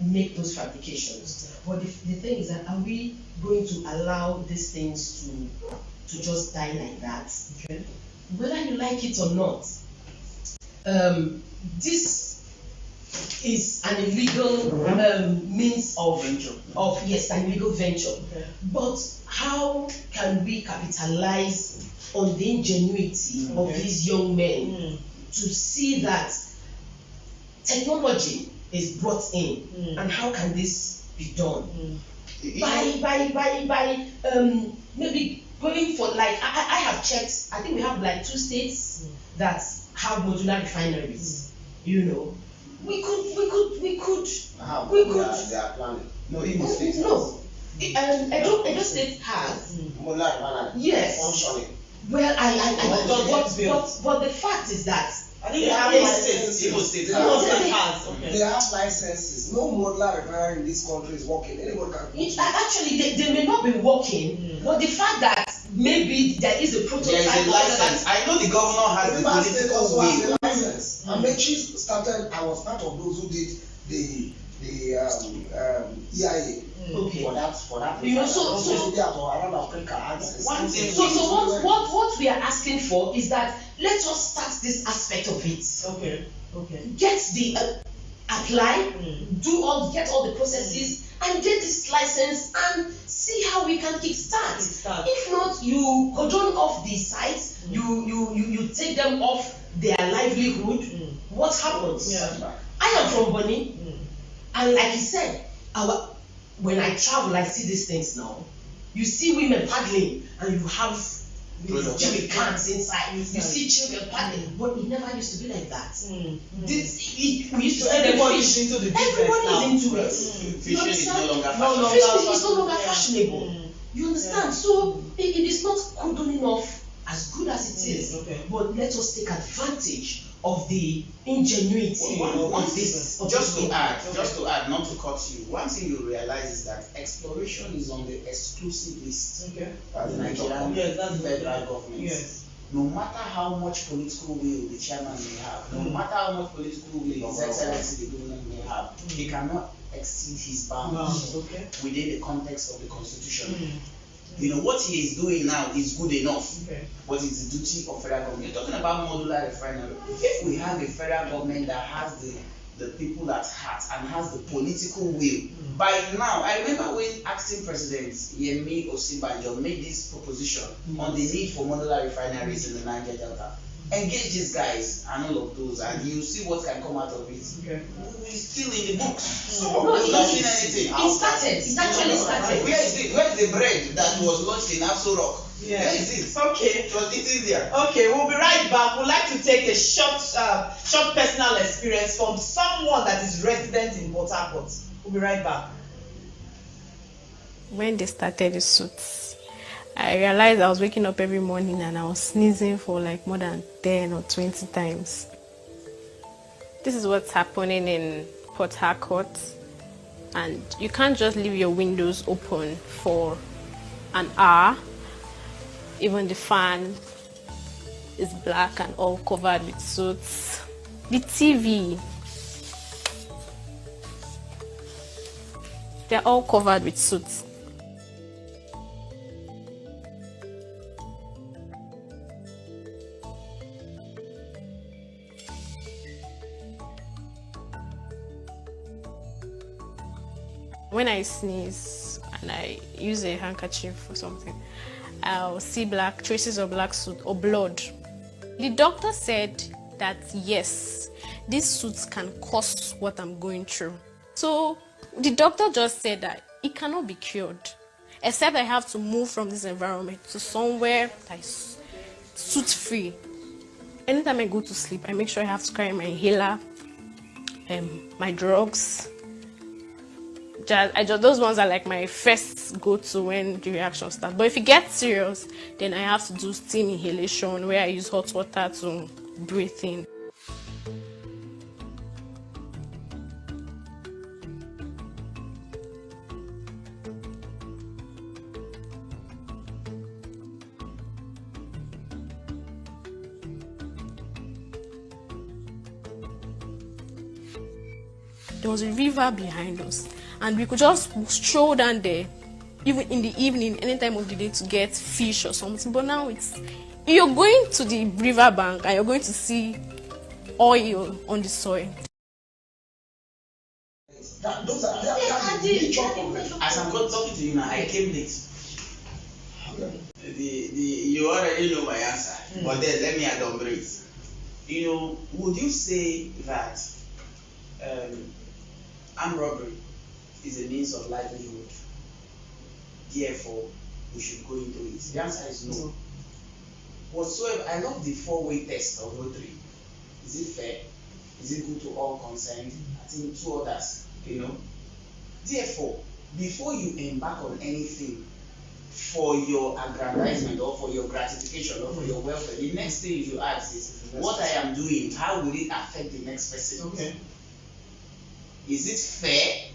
Speaker 4: make those fabrications. But the thing is that, are we going to allow these things to just die like that? Okay. Whether you like it or not, this is an illegal means of venture. An illegal venture. Okay. But how can we capitalize on the ingenuity of these young men to see that technology is brought in, and how can this be done? By maybe going for, like, I have checked, I think we have like 2 states that have modular refineries. You know, we could. They are planning. No, in the state. No, Edo State has modular refinery. Yes. Functioning. Well, but the fact is that I think they have licenses. They have licenses. No modular refinery in this country is working. Anybody can. Actually, they may not be working, but the fact that maybe there is a prototype. There is a license. I know the governor has the political will. License. Amechi started. I was part of those who did the EIA. Okay. For that. You know, so what we are asking for is that let us start this aspect of it. Okay. Get the apply, get all the processes, and get this license and see how we can kickstart. If not, you cordon off the sites, you take them off their livelihood. What happens? Yeah. I am from Bonny, and like you said, when I travel, I see these things now. You see women paddling, and you have jerry cans inside. You see children paddling, but it never used to be like that. We used to see everybody is into the business. Everybody is into it. Fishing is no longer fashionable. Fishing is no longer fashionable. You understand? Yeah. So it is not good enough, as good as it is. But let us take advantage of the ingenuity of this. Just to add, not to cut you, one thing you realize is that exploration is on the exclusive list of the Nigerian federal government. Yes. No matter how much political will the chairman may have, no matter how much political will His Excellency the government may have, he cannot exceed his bounds within the context of the Constitution. You know, what he is doing now is good enough, but it's the duty of federal government. You're talking about modular refinery. If we have a federal government that has the people at heart and has the political will, by now, I remember when acting president Yemi Osinbajo made this proposition on the need for modular refineries in the Niger Delta. Engage these guys and all of those, and you see what can come out of it. It's still in the books. So no, it's not seen anything. It started. It actually started. Where is it? Where is the bread that was launched in Aso Rock? Yeah. Where is it? Okay. It was eaten there. Okay, we'll be right back. We'd like to take a short personal experience from someone that is resident in Port Harcourt. We'll be right back.
Speaker 11: When they started the suits, I realized I was waking up every morning and I was sneezing for like more than 10 or 20 times. This is what's happening in Port Harcourt, and you can't just leave your windows open for an hour. Even the fan is black and all covered with soot. The TV, they're all covered with soot. When I sneeze and I use a handkerchief or something, I'll see traces of black soot or blood. The doctor said that yes, these suits can cause what I'm going through. So the doctor just said that it cannot be cured, except I have to move from this environment to somewhere that is soot-free. Anytime I go to sleep, I make sure I have to carry my inhaler, my drugs. Those ones are like my first go-to when the reaction starts. But if it gets serious, then I have to do steam inhalation, where I use hot water to breathe in. There was a river behind us, and we could just stroll down there, even in the evening, any time of the day, to get fish or something. But now you're going to the river bank and you're going to see oil on the soil.
Speaker 10: Those are major problems. As I'm talking to you now, I came late. You already know my answer, but then let me elaborate. Would you say that armed robbery is a means of livelihood, therefore we should go into it? The answer is no. Whatsoever, I love the 4-way test of O3. Is it fair? Is it good to all concerned? I think 2 others, Therefore, before you embark on anything for your aggrandizement or for your gratification or for your welfare, the next thing you ask is, what I am doing, how will it affect the next person? Okay. Is it fair?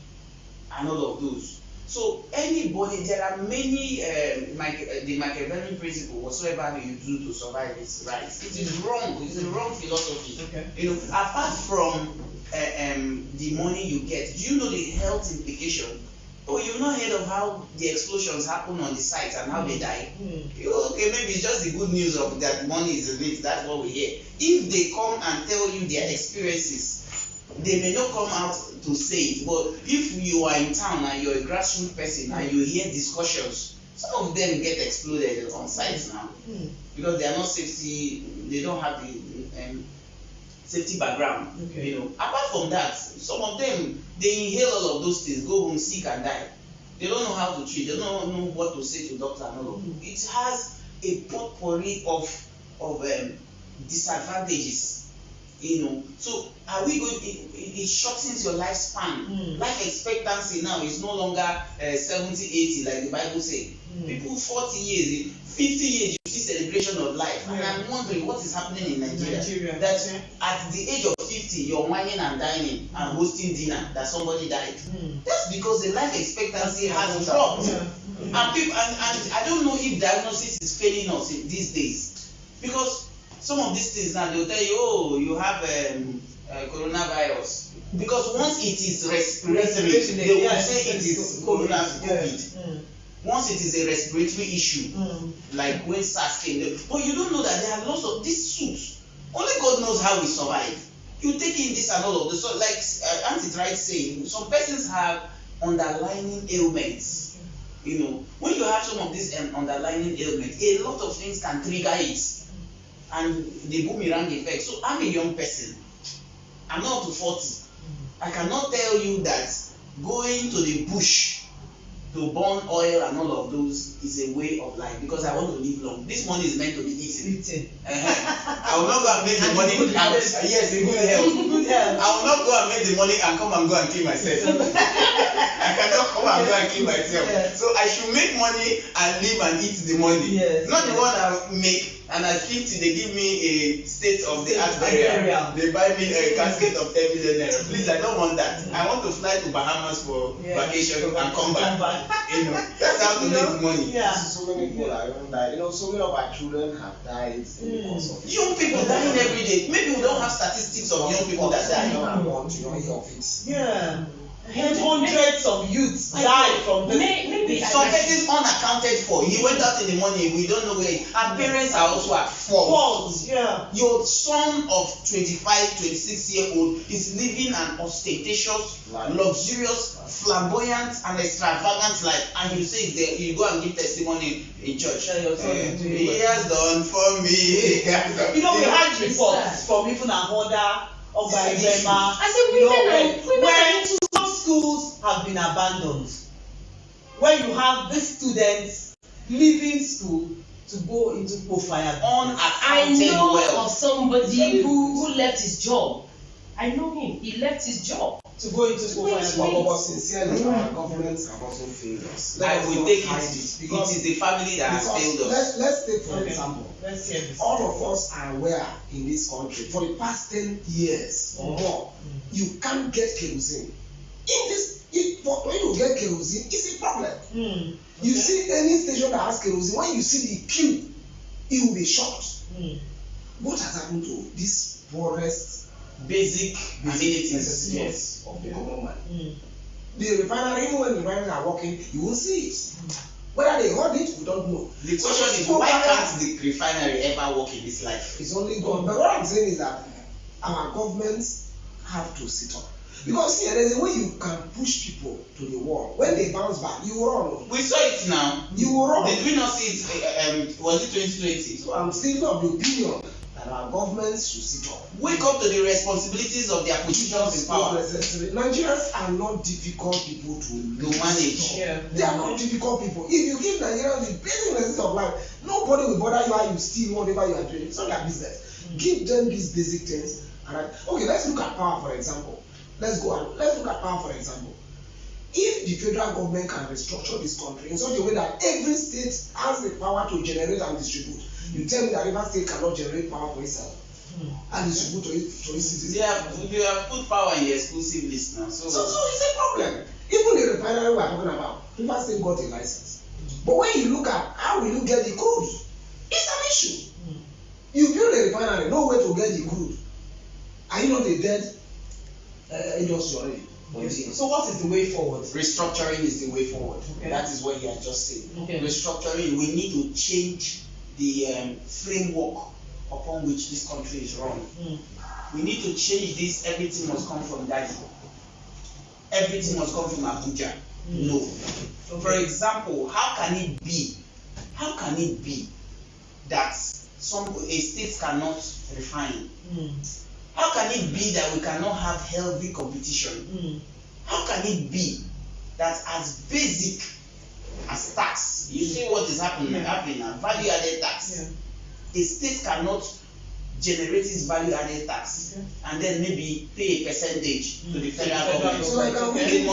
Speaker 10: And all of those. So anybody, there are many, the Machiavellian principle, whatsoever you do to survive is right. It is wrong. It's a wrong philosophy. Okay. Apart from the money you get, do you know the health implication? Oh, you've not heard of how the explosions happen on the site and how they die? Okay, maybe it's just the good news of that money is in it. That's what we hear. If they come and tell you their experiences, they may not come out to say it, but if you are in town and you're a grassroots person and you hear discussions, some of them get exploded on sites now because they are not safety, they don't have the safety background. Okay. Apart from that, some of them, they inhale all of those things, go home sick and die. They don't know how to treat, they don't know what to say to doctor and all of that. It has a potpourri of disadvantages. So are we going? It shortens your lifespan. Life expectancy now is no longer 70, 80 like the Bible says. People 40 years, 50 years, you see celebration of life. And I'm wondering what is happening in Nigeria. That at the age of 50, you're whining and dining and hosting dinner that somebody died. That's because the life expectancy has dropped. And people, and I don't know if diagnosis is failing us these days, because some of these things now they'll tell you, oh, you have coronavirus, because once it is respiratory, they will say it is COVID. Once it is a respiratory issue, like when SARS came, but you don't know that there are lots of these suits. Only God knows how we survive. You take in this and all of this. So, like Auntie tried saying, some persons have underlying ailments. When you have some of these underlying ailments, a lot of things can trigger it. And the boomerang effect. So I'm a young person. I'm not up to 40. I cannot tell you that going to the bush to burn oil and all of those is a way of life, because I want to live long. This money is meant to be eaten. I will not go and make the money. Yes, in good health. I will not go and make the money and come and go and kill myself. I cannot come and go and kill myself. So I should make money and live and eat the money. Not the one I make. And at 50, they give me a state of the art burial. They buy me a casket of 10 million naira. Please, I don't want that. I want to fly to Bahamas for vacation and come back. That's how to make money.
Speaker 5: So many people are even dying. So many of our children have died because of
Speaker 10: young people dying every day. Maybe we don't have statistics of young people that die.
Speaker 3: Hundreds of youths died from this.
Speaker 10: Maybe some persons unaccounted for. He went out in the morning, we don't know where. Our parents are also at fault.
Speaker 3: Yeah.
Speaker 10: Your son of 25, 26-year-old is living an ostentatious, luxurious, flamboyant, and extravagant life, and you say that you go and give testimony in church. He has done for me.
Speaker 3: You know, we had reports from even another Obaibema.
Speaker 4: I said,
Speaker 3: when some schools have been abandoned, when you have these students leaving school to go into fire.
Speaker 4: I know of somebody who left his job. I know him. He left his job
Speaker 3: to go into fire.
Speaker 5: But sincerely, our governments have also failed us.
Speaker 10: I will take it because it is the family that has failed us.
Speaker 5: Let's take for example.
Speaker 3: Let's hear this.
Speaker 5: All of us are aware in this country for the past 10 years or more, you can't get kerosene. In this, when you get kerosene, it's a problem. You see any station that has kerosene, when you see the queue, you will be shocked. What has happened to this poorest
Speaker 10: basic amenities
Speaker 5: yes, of the common man? The refinery, even when the refineries are working, you will see it. Whether they hold it, we don't know.
Speaker 10: The question is, why can't the refinery ever work in this life?
Speaker 5: It's only God. But what I'm saying is that our governments have to sit up. Because see, there's a way you can push people to the wall. When they bounce back, you will run.
Speaker 10: We saw it now.
Speaker 5: You will run.
Speaker 10: Did we not see it? Was it 2020?
Speaker 5: So I'm still of the opinion that our governments should sit up.
Speaker 10: Wake up to the responsibilities of their positions in power.
Speaker 5: Nigerians are not difficult people to
Speaker 10: manage.
Speaker 5: They are not difficult people. If you give Nigerians the basic necessities of life, nobody will bother you how you steal whatever you are doing. It's not their business. Give them these basic things. Okay, let's look at power, for example. Let's look at power, for example. If the federal government can restructure this country in such a way that every state has the power to generate and distribute, you tell me that River State cannot generate power for itself and distribute to its citizens?
Speaker 10: They have put power in the exclusive list now. So
Speaker 5: it's a problem. Even the refinery we are talking about, River State got a license. But when you look at how will you get the crude, it's an issue. You build a refinery, no way to get the crude. Are you not a dead industry already?
Speaker 3: Yes. So what is the way forward?
Speaker 10: Restructuring is the way forward. Okay. That is what he had just said. Okay. Restructuring, we need to change the framework upon which this country is run. We need to change this. Everything must come from Daddy. Everything must come from Abuja. No. So for example, how can it be that a state cannot refine? How can it be that we cannot have healthy competition? How can it be that as basic as tax, you see what is happening now, value added tax, a state cannot generate its value added tax and then maybe pay a percentage to the federal government. So it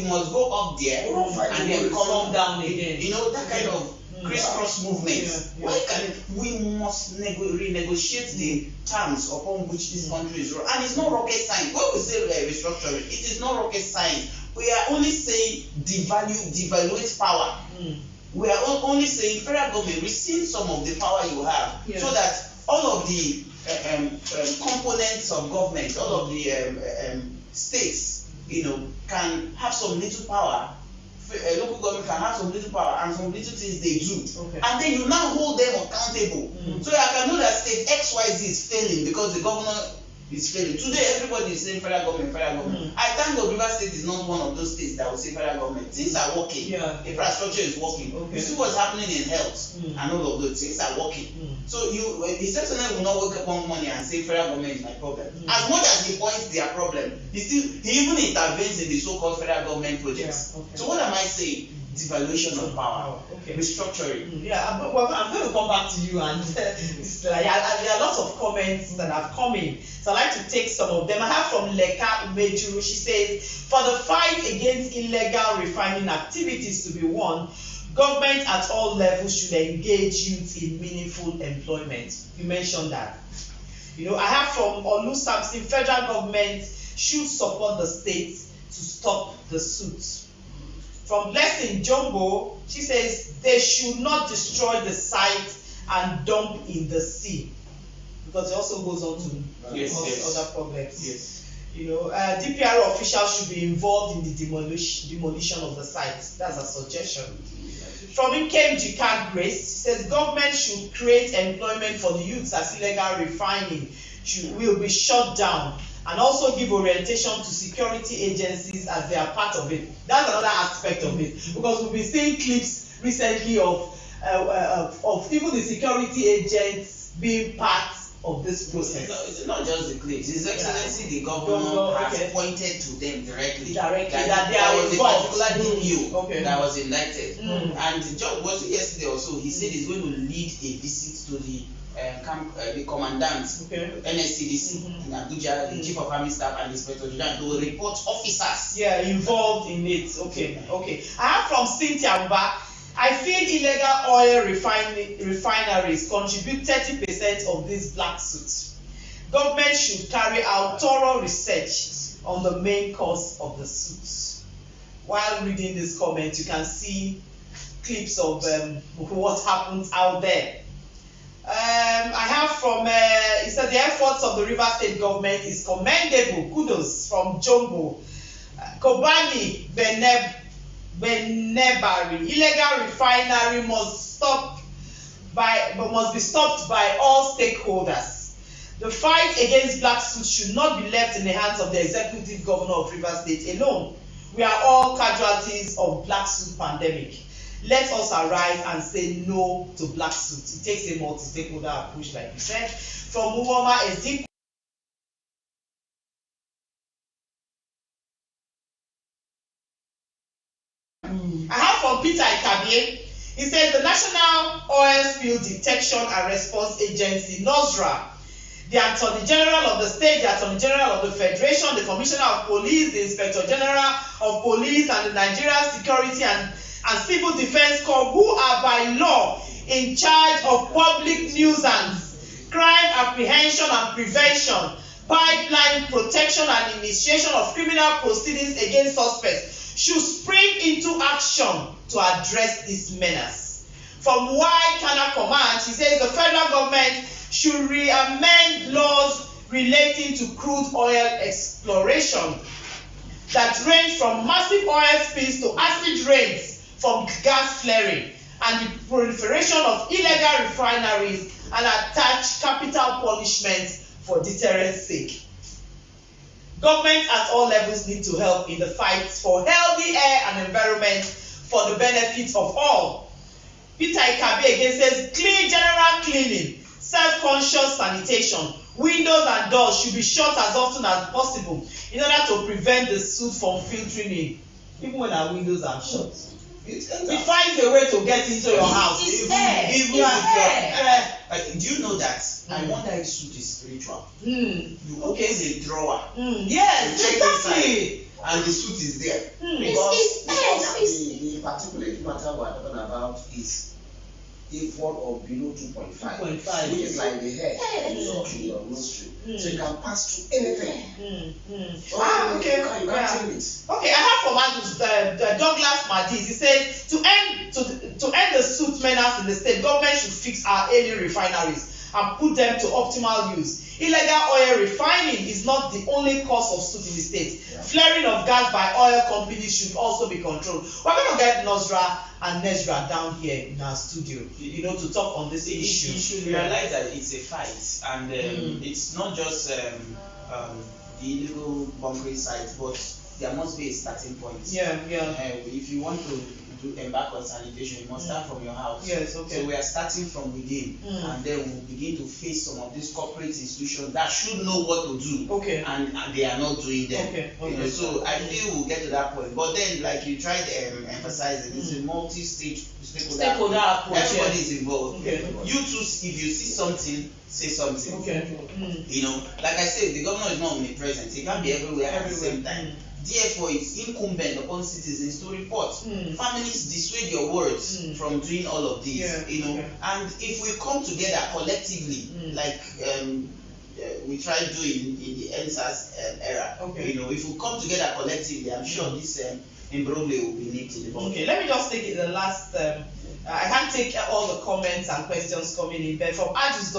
Speaker 10: must go up there and then come down again. You know, that kind of crisscross movement. Why can we must renegotiate the terms upon which this country is run? And it's not rocket science. When we say restructuring, it is not rocket science. We are only saying devaluate power. We are only saying federal government receive some of the power you have, so that all of the components of government, all of the states, can have some little power. Local government can have some little power and some little things they do, and then you now hold them accountable. So I can know that state XYZ is failing because the governor is failing. Today everybody is saying federal government. I thank God River State is not one of those states that will say federal government. Things are working. Infrastructure is working. You see what's happening in health and all of those things are working. So the citizen will not wake up one morning and say federal government is my problem. As much as he points their problem, he even intervenes in the so-called federal government projects. So what am I saying? Devaluation of power, restructuring.
Speaker 3: I'm going to come back to you, and there are lots of comments that have come in. So I'd like to take some of them. I have from Leka Umejuru. She says, for the fight against illegal refining activities to be won, government at all levels should engage youth in meaningful employment. You mentioned that. I have from Olu Samson, federal government should support the state to stop the suits. From Blessing Jumbo, she says they should not destroy the site and dump in the sea, because it also goes on to other problems. DPR officials should be involved in the demolition of the site. That's a suggestion. From Ikem Grace, says government should create employment for the youths as illegal refining will be shut down, and also give orientation to security agencies as they are part of it. That's another aspect of it, because we've been seeing clips recently of even the security agents being part of this process.
Speaker 10: It's not just the clips. His Excellency, the governor, has pointed to them directly that there was a particular DPO that was elected. And just was yesterday also, he said he's going to lead a visit to the commandant, NSCDC in Abuja, the chief of army staff, and the inspector general to report officers
Speaker 3: involved in it. I have from Cynthia Mba. I feel illegal oil refineries contribute 30% of this black soot. Government should carry out thorough research on the main cause of the soot. While reading this comment, you can see clips of what happens out there. I have from, it said the efforts of the River State government is commendable. Kudos from Jumbo. Kobani Benebari. Illegal refinery must be stopped by all stakeholders. The fight against black soot should not be left in the hands of the executive governor of River State alone. We are all casualties of black soot pandemic. Let us arise and say no to black soot. It takes a multi-stakeholder approach, like you said. From IYAMA, Ezekiel. I have from Peter Ikabie. He said the National Oil Spill Detection and Response Agency, NOSRA, the Attorney General of the State, the Attorney General of the Federation, the Commissioner of Police, the Inspector General of Police, and the Nigerian Security and Civil Defense Corps, who are by law in charge of public nuisance, crime apprehension and prevention, pipeline protection and initiation of criminal proceedings against suspects, should spring into action to address this menace. From Y Kana Command, he says the federal government should re-amend laws relating to crude oil exploration that range from massive oil spills to acid rains from gas flaring, and the proliferation of illegal refineries, and attach capital punishment for deterrence sake. Government at all levels need to help in the fight for healthy air and environment for the benefit of all. Peter Ikabe again says general cleaning, self-conscious sanitation, windows and doors should be shut as often as possible in order to prevent the soot from filtering in, even when our windows are shut. It finds a way to get into your house.
Speaker 10: Do you know that? I wonder if soot is spiritual. You open the drawer.
Speaker 3: Yes, exactly.
Speaker 10: And the soot is there. Because the particular matter we're talking about is A4 or below 2.5, which is like the hair in your nostril. So you can pass through anything. You can't tell it.
Speaker 3: Okay, I have from Douglas Madiz. He said to end the soot menace in the state, government should fix our ailing refineries and put them to optimal use. Illegal oil refining is not the only cause of soot in the state. Flaring of gas by oil companies should also be controlled. We're going to get Nosra and Nesra down here in our studio, to talk on this issue.
Speaker 10: You should realize that it's a fight, and it's not just the illegal bunkering sites, but there must be a starting point. If you want to embark on sanitation, you must start from your house.
Speaker 3: Yes, okay.
Speaker 10: So we are starting from within, and then we'll begin to face some of these corporate institutions that should know what to do, and they are not doing them. So I feel we'll get to that point. But then, like you tried emphasizing, it's a multi-stage stakeholder approach. Everybody is involved. You too, if you see something, say something. Like I said, the governor is not omnipresent. He can't be everywhere at the same time. Therefore, it's incumbent upon citizens to report. Families, dissuade your words from doing all of these. And if we come together collectively, like we tried doing in the NSAS era, if we come together collectively, I'm sure this imbroglio will be nipped in the bud.
Speaker 3: Let me just take it the last I can't take all the comments and questions coming in, but from Adus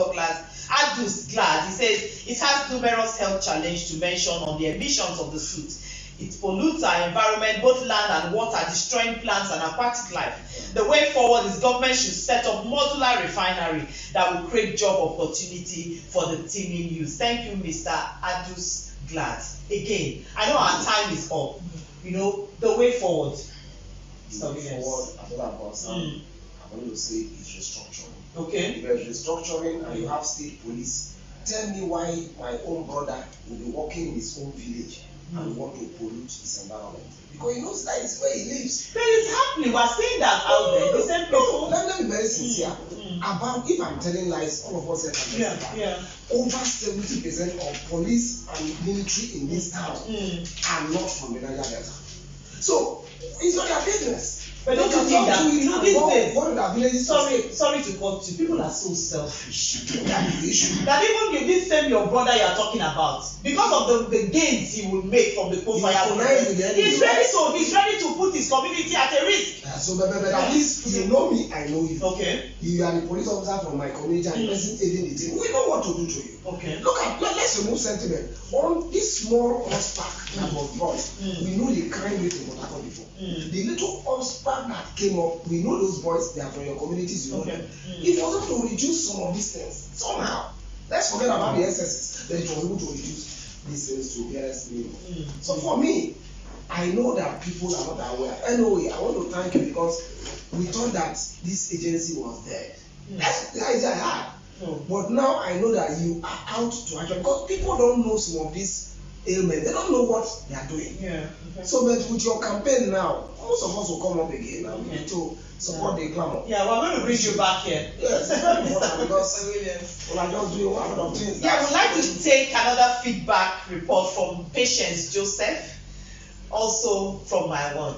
Speaker 3: Glad, he says it has numerous health challenges to mention on the emissions of the suit. It pollutes our environment, both land and water, destroying plants and aquatic life. The way forward is government should set up modular refinery that will create job opportunity for the teeming youth. Thank you, Mr. Adus Glad. Again, I know our time is up. You know, the way forward.
Speaker 5: The way forward, as well as I'm going to say is restructuring.
Speaker 3: Okay.
Speaker 5: If there's restructuring and you have state police, tell me why my own brother will be working in his own village and want to pollute his environment. Because he knows that is where he lives.
Speaker 3: But it's happening. We're seeing that out there. The same people.
Speaker 5: Let me be very sincere. About, if I'm telling lies, all of us can over 70% of police and military in this town are not from the Niger Delta. So it's not their business.
Speaker 3: But don't you think that, you know, these days,
Speaker 5: what are villages?
Speaker 3: Sorry to cut you. People are so selfish.
Speaker 5: That is the issue.
Speaker 3: That even you did same your brother you are talking about, because of the gains he will make from the coal fire. He's ready to put his community at a risk.
Speaker 5: So, but at least you know me, I know you.
Speaker 3: Okay.
Speaker 5: You are the police officer from my community and the person aiding the team. We know what to do to you.
Speaker 3: Okay.
Speaker 5: Look at, let's remove sentiment. On this small horseback that was brought, we know the crime rate in Port Harcourt before. The little horseback that came up, we know those boys, they are from your communities, you know them. It was able to reduce some of these things somehow. Let's forget about the excesses, then it was able to reduce these things to barest minimum. So for me, I know that people are not aware. NOA, I want to thank you because we thought that this agency was dead. That's the idea I had. But now I know that you are out to actually, because people don't know some of these ailments. They don't know what they are doing. So, but with your campaign now, most of us will come up again and we need to support the clamor.
Speaker 3: Yeah, we're going to bring you back here.
Speaker 5: Yes, very important because well, I just do a lot of things.
Speaker 3: Yeah, we'd like to take another feedback report from Patience Joseph, also from my one.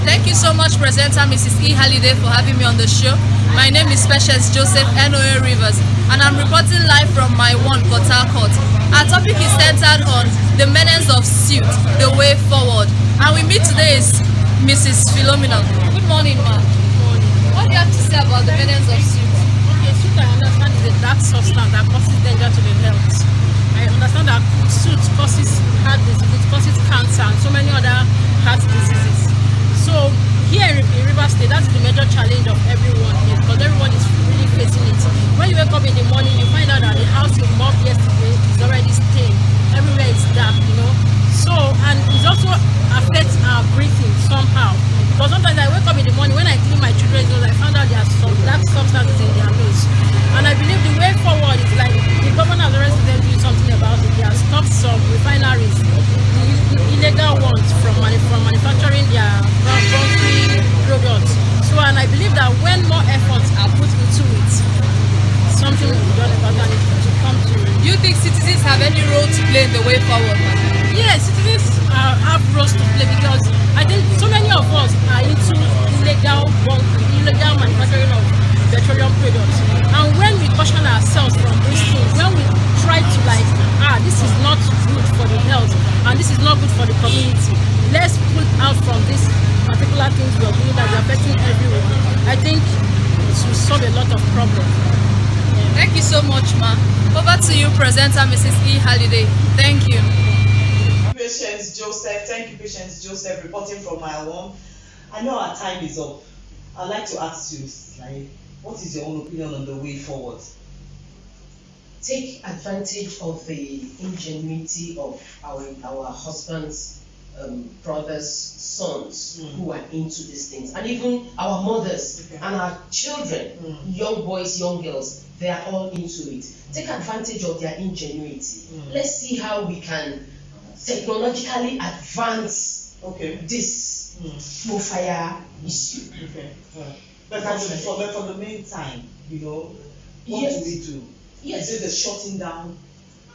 Speaker 6: Thank you so much, presenter Mrs. E. Halliday, for having me on the show. My name is Patience Joseph, NOA Rivers, and I'm reporting live from my one, Port Harcourt. Our topic is centered on the menace of suit, the way forward. And we meet today is Mrs. Philomena. Good morning, ma'am. What do you have to say about the menace of suit?
Speaker 12: Okay, suit, I understand, is a dark substance that causes danger to the health. I understand that suit causes heart disease, it causes cancer, and so many other heart diseases. So here in River State, that's the major challenge of everyone here, because everyone is really facing it. When you wake up in the morning, you find out that the house you mopped yesterday is already stained. Everywhere is dark, you know. So, and it also affects our breathing somehow. Because sometimes I wake up in the morning, when I clean my children's nose, I found out there are some black substances in their nose. And I believe the way forward is like the governor has already said doing something about it. They have stopped some refineries, the illegal ones, from manufacturing their grocery products. So, and I believe that when more efforts are put into it, something will be done about that to come to.
Speaker 6: Do you think citizens have any role to play in the way forward?
Speaker 12: Yes, citizens have roles to play, because I think so many of us are into illegal manufacturing of petroleum products. And when we caution ourselves from these things, when we try to this is not good for the health and this is not good for the community, let's pull out from these particular things we are doing that are affecting everyone. I think it will solve a lot of problems.
Speaker 6: Thank you so much, ma. Over to you, presenter Mrs. E. Halliday. Thank you.
Speaker 3: Patience Joseph, thank you, Patience Joseph, reporting from my home. I know our time is up. I'd like to ask you, what is your own opinion on the way forward?
Speaker 4: Take advantage of the ingenuity of our husbands, brothers, sons who are into these things, and even our mothers and our children, young boys, young girls, they are all into it. Take advantage of their ingenuity. Let's see how we can technologically advance this smoke fire issue.
Speaker 3: But for the meantime, what do we do?
Speaker 4: Yes.
Speaker 3: Is it the shutting down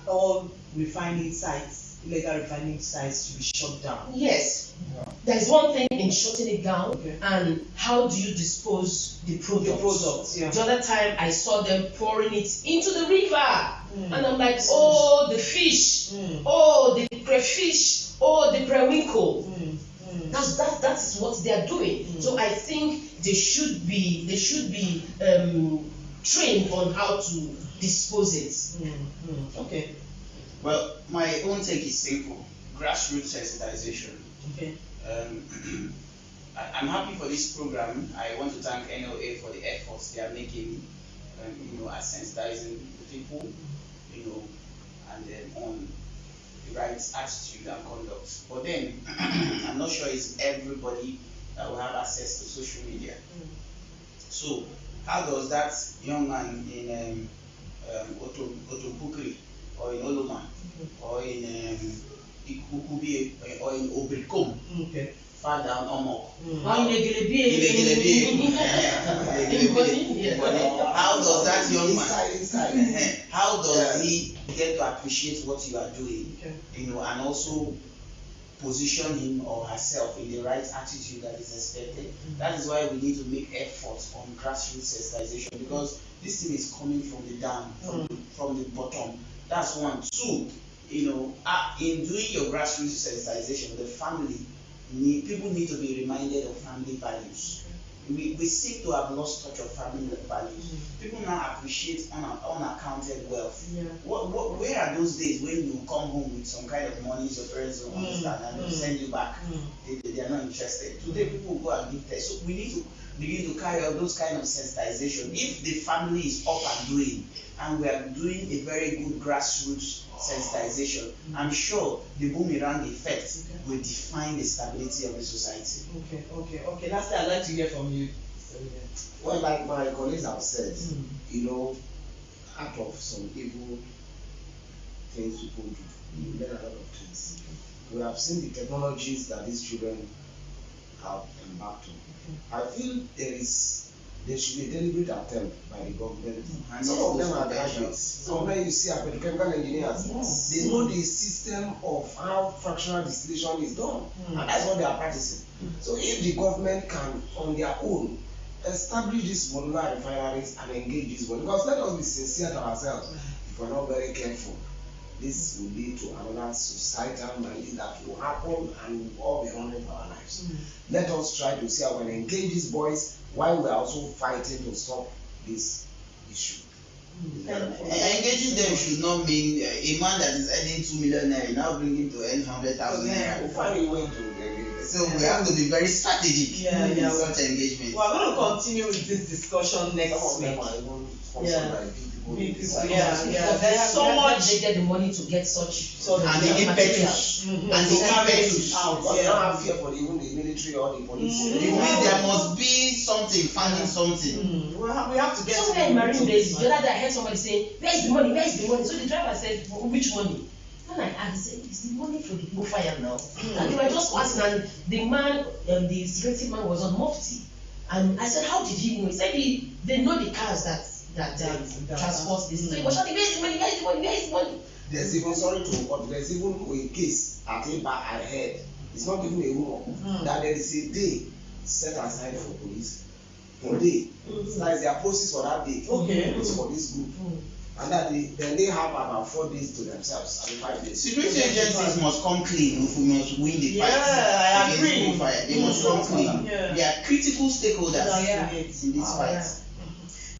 Speaker 3: all refining sites, illegal refining sites to be shut down?
Speaker 4: Yes. There's one thing in shutting it down, and how do you dispose the products? The other time I saw them pouring it into the river. And I'm like, oh, the fish, oh, the crayfish, oh, the periwinkle. That is what they are doing. So I think they should be trained on how to dispose it.
Speaker 10: Okay. Well, my own take is simple: grassroots sensitization.
Speaker 4: Okay.
Speaker 10: I'm happy for this program. I want to thank NOA for the efforts they are making, at sensitizing the people, and on the right attitude and conduct. But then, I'm not sure it's everybody that will have access to social media. So, how does that young man in Otobukri or in Oloma or in Ikubi or in Obrikom far down Omok?
Speaker 4: How
Speaker 10: does that young man, how does he get to appreciate what you are doing, and also position him or herself in the right attitude that is expected? That is why we need to make efforts on grassroots sensitization, because this thing is coming from the down, from the bottom. That's one. Two, in doing your grassroots sensitization, the family people need to be reminded of family values. We seem to have lost touch of family values. People now appreciate unaccounted wealth. Where are those days when you come home with some kind of money your parents don't understand and they'll send you back? They are not interested. Today people go and give test. So we need to begin to carry out those kind of sensitization. If the family is up and doing, and we are doing a very good grassroots sensitization, I'm sure the boomerang effect will define the stability of the society.
Speaker 3: Okay. Lastly, I'd like to hear from you.
Speaker 5: Well, like my colleagues have said, out of some evil things people do, you learn a lot of things. We have seen the technologies that these children have embarked on. I feel there should be a deliberate attempt by the government. And some of them are graduates. Some of them you see are petrochemical engineers. They know the system of how fractional distillation is done. And that's what they are practicing. So if the government can, on their own, establish these modular refineries and engage these ones, because let us be sincere to ourselves, if we're not very careful, this will lead to another societal malady that will happen and we will all be running for our lives. Let us try to see how we can engage these boys while we are also fighting to stop this issue.
Speaker 10: Engaging them should not mean a man that is earning 2 million naira now bring him to earn 100,000 naira.
Speaker 5: We'll find a way to
Speaker 10: so we have to be very strategic in such engagement.
Speaker 3: We're going to continue with this discussion next week.
Speaker 4: There's so much they get the money to get such
Speaker 10: and the impetus and the impetus
Speaker 5: out. But don't have fear for even the military or the police.
Speaker 10: It means there must be something, finding something.
Speaker 3: We have to get
Speaker 4: somewhere in Marine Base. The other day I heard somebody saying, "Where's the money? Where's the money?" So the driver said, "Which money?" And I asked, he said, "It's the money for the fire now." And they were just asking, and the man, the security man was on Mufti. And I said, "How did he know?" He said they know the cars that transport this. So he was shouting, "Where's the money? Where's the money? Where's the money?"
Speaker 5: There's even there's even a case at a back ahead. It's not even a rumor that there is a day set aside for police. A day. It's like their process for that day. It's for this group. And that then they have about 4 days to themselves and 5 days.
Speaker 10: Security agencies must come clean if we must win the fight.
Speaker 3: I agree.
Speaker 10: They must come clean. They are critical stakeholders in this fight.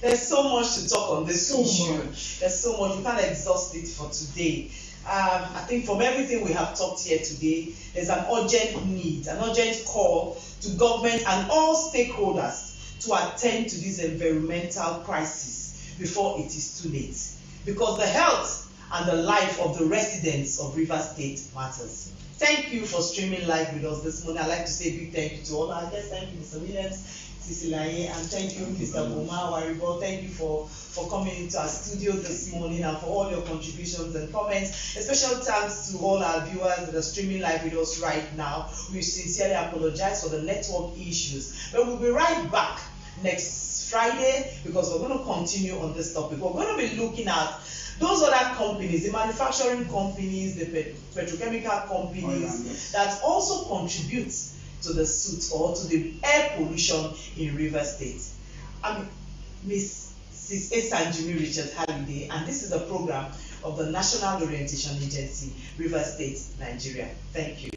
Speaker 3: There's so much to talk on this issue. There's so much. We can't exhaust it for today. I think from everything we have talked here today, there's an urgent need, an urgent call to government and all stakeholders to attend to this environmental crisis before it is too late. Because the health and the life of the residents of Rivers State matters. Thank you for streaming live with us this morning. I'd like to say a big thank you to all our guests. Thank you, Mr. Williams, ILANYE, and thank you, Mr. BOMA, WARIBO. Thank you for coming into our studio this morning and for all your contributions and comments. A special thanks to all our viewers that are streaming live with us right now. We sincerely apologize for the network issues. But we'll be right back next Friday because we're going to continue on this topic. We're going to be looking at those other companies, the manufacturing companies, the petrochemical companies that also contribute to the soot or to the air pollution in Rivers State. Miss Sanjumi Richard Holiday, and this is a program of the National Orientation Agency, Rivers State, Nigeria. Thank you.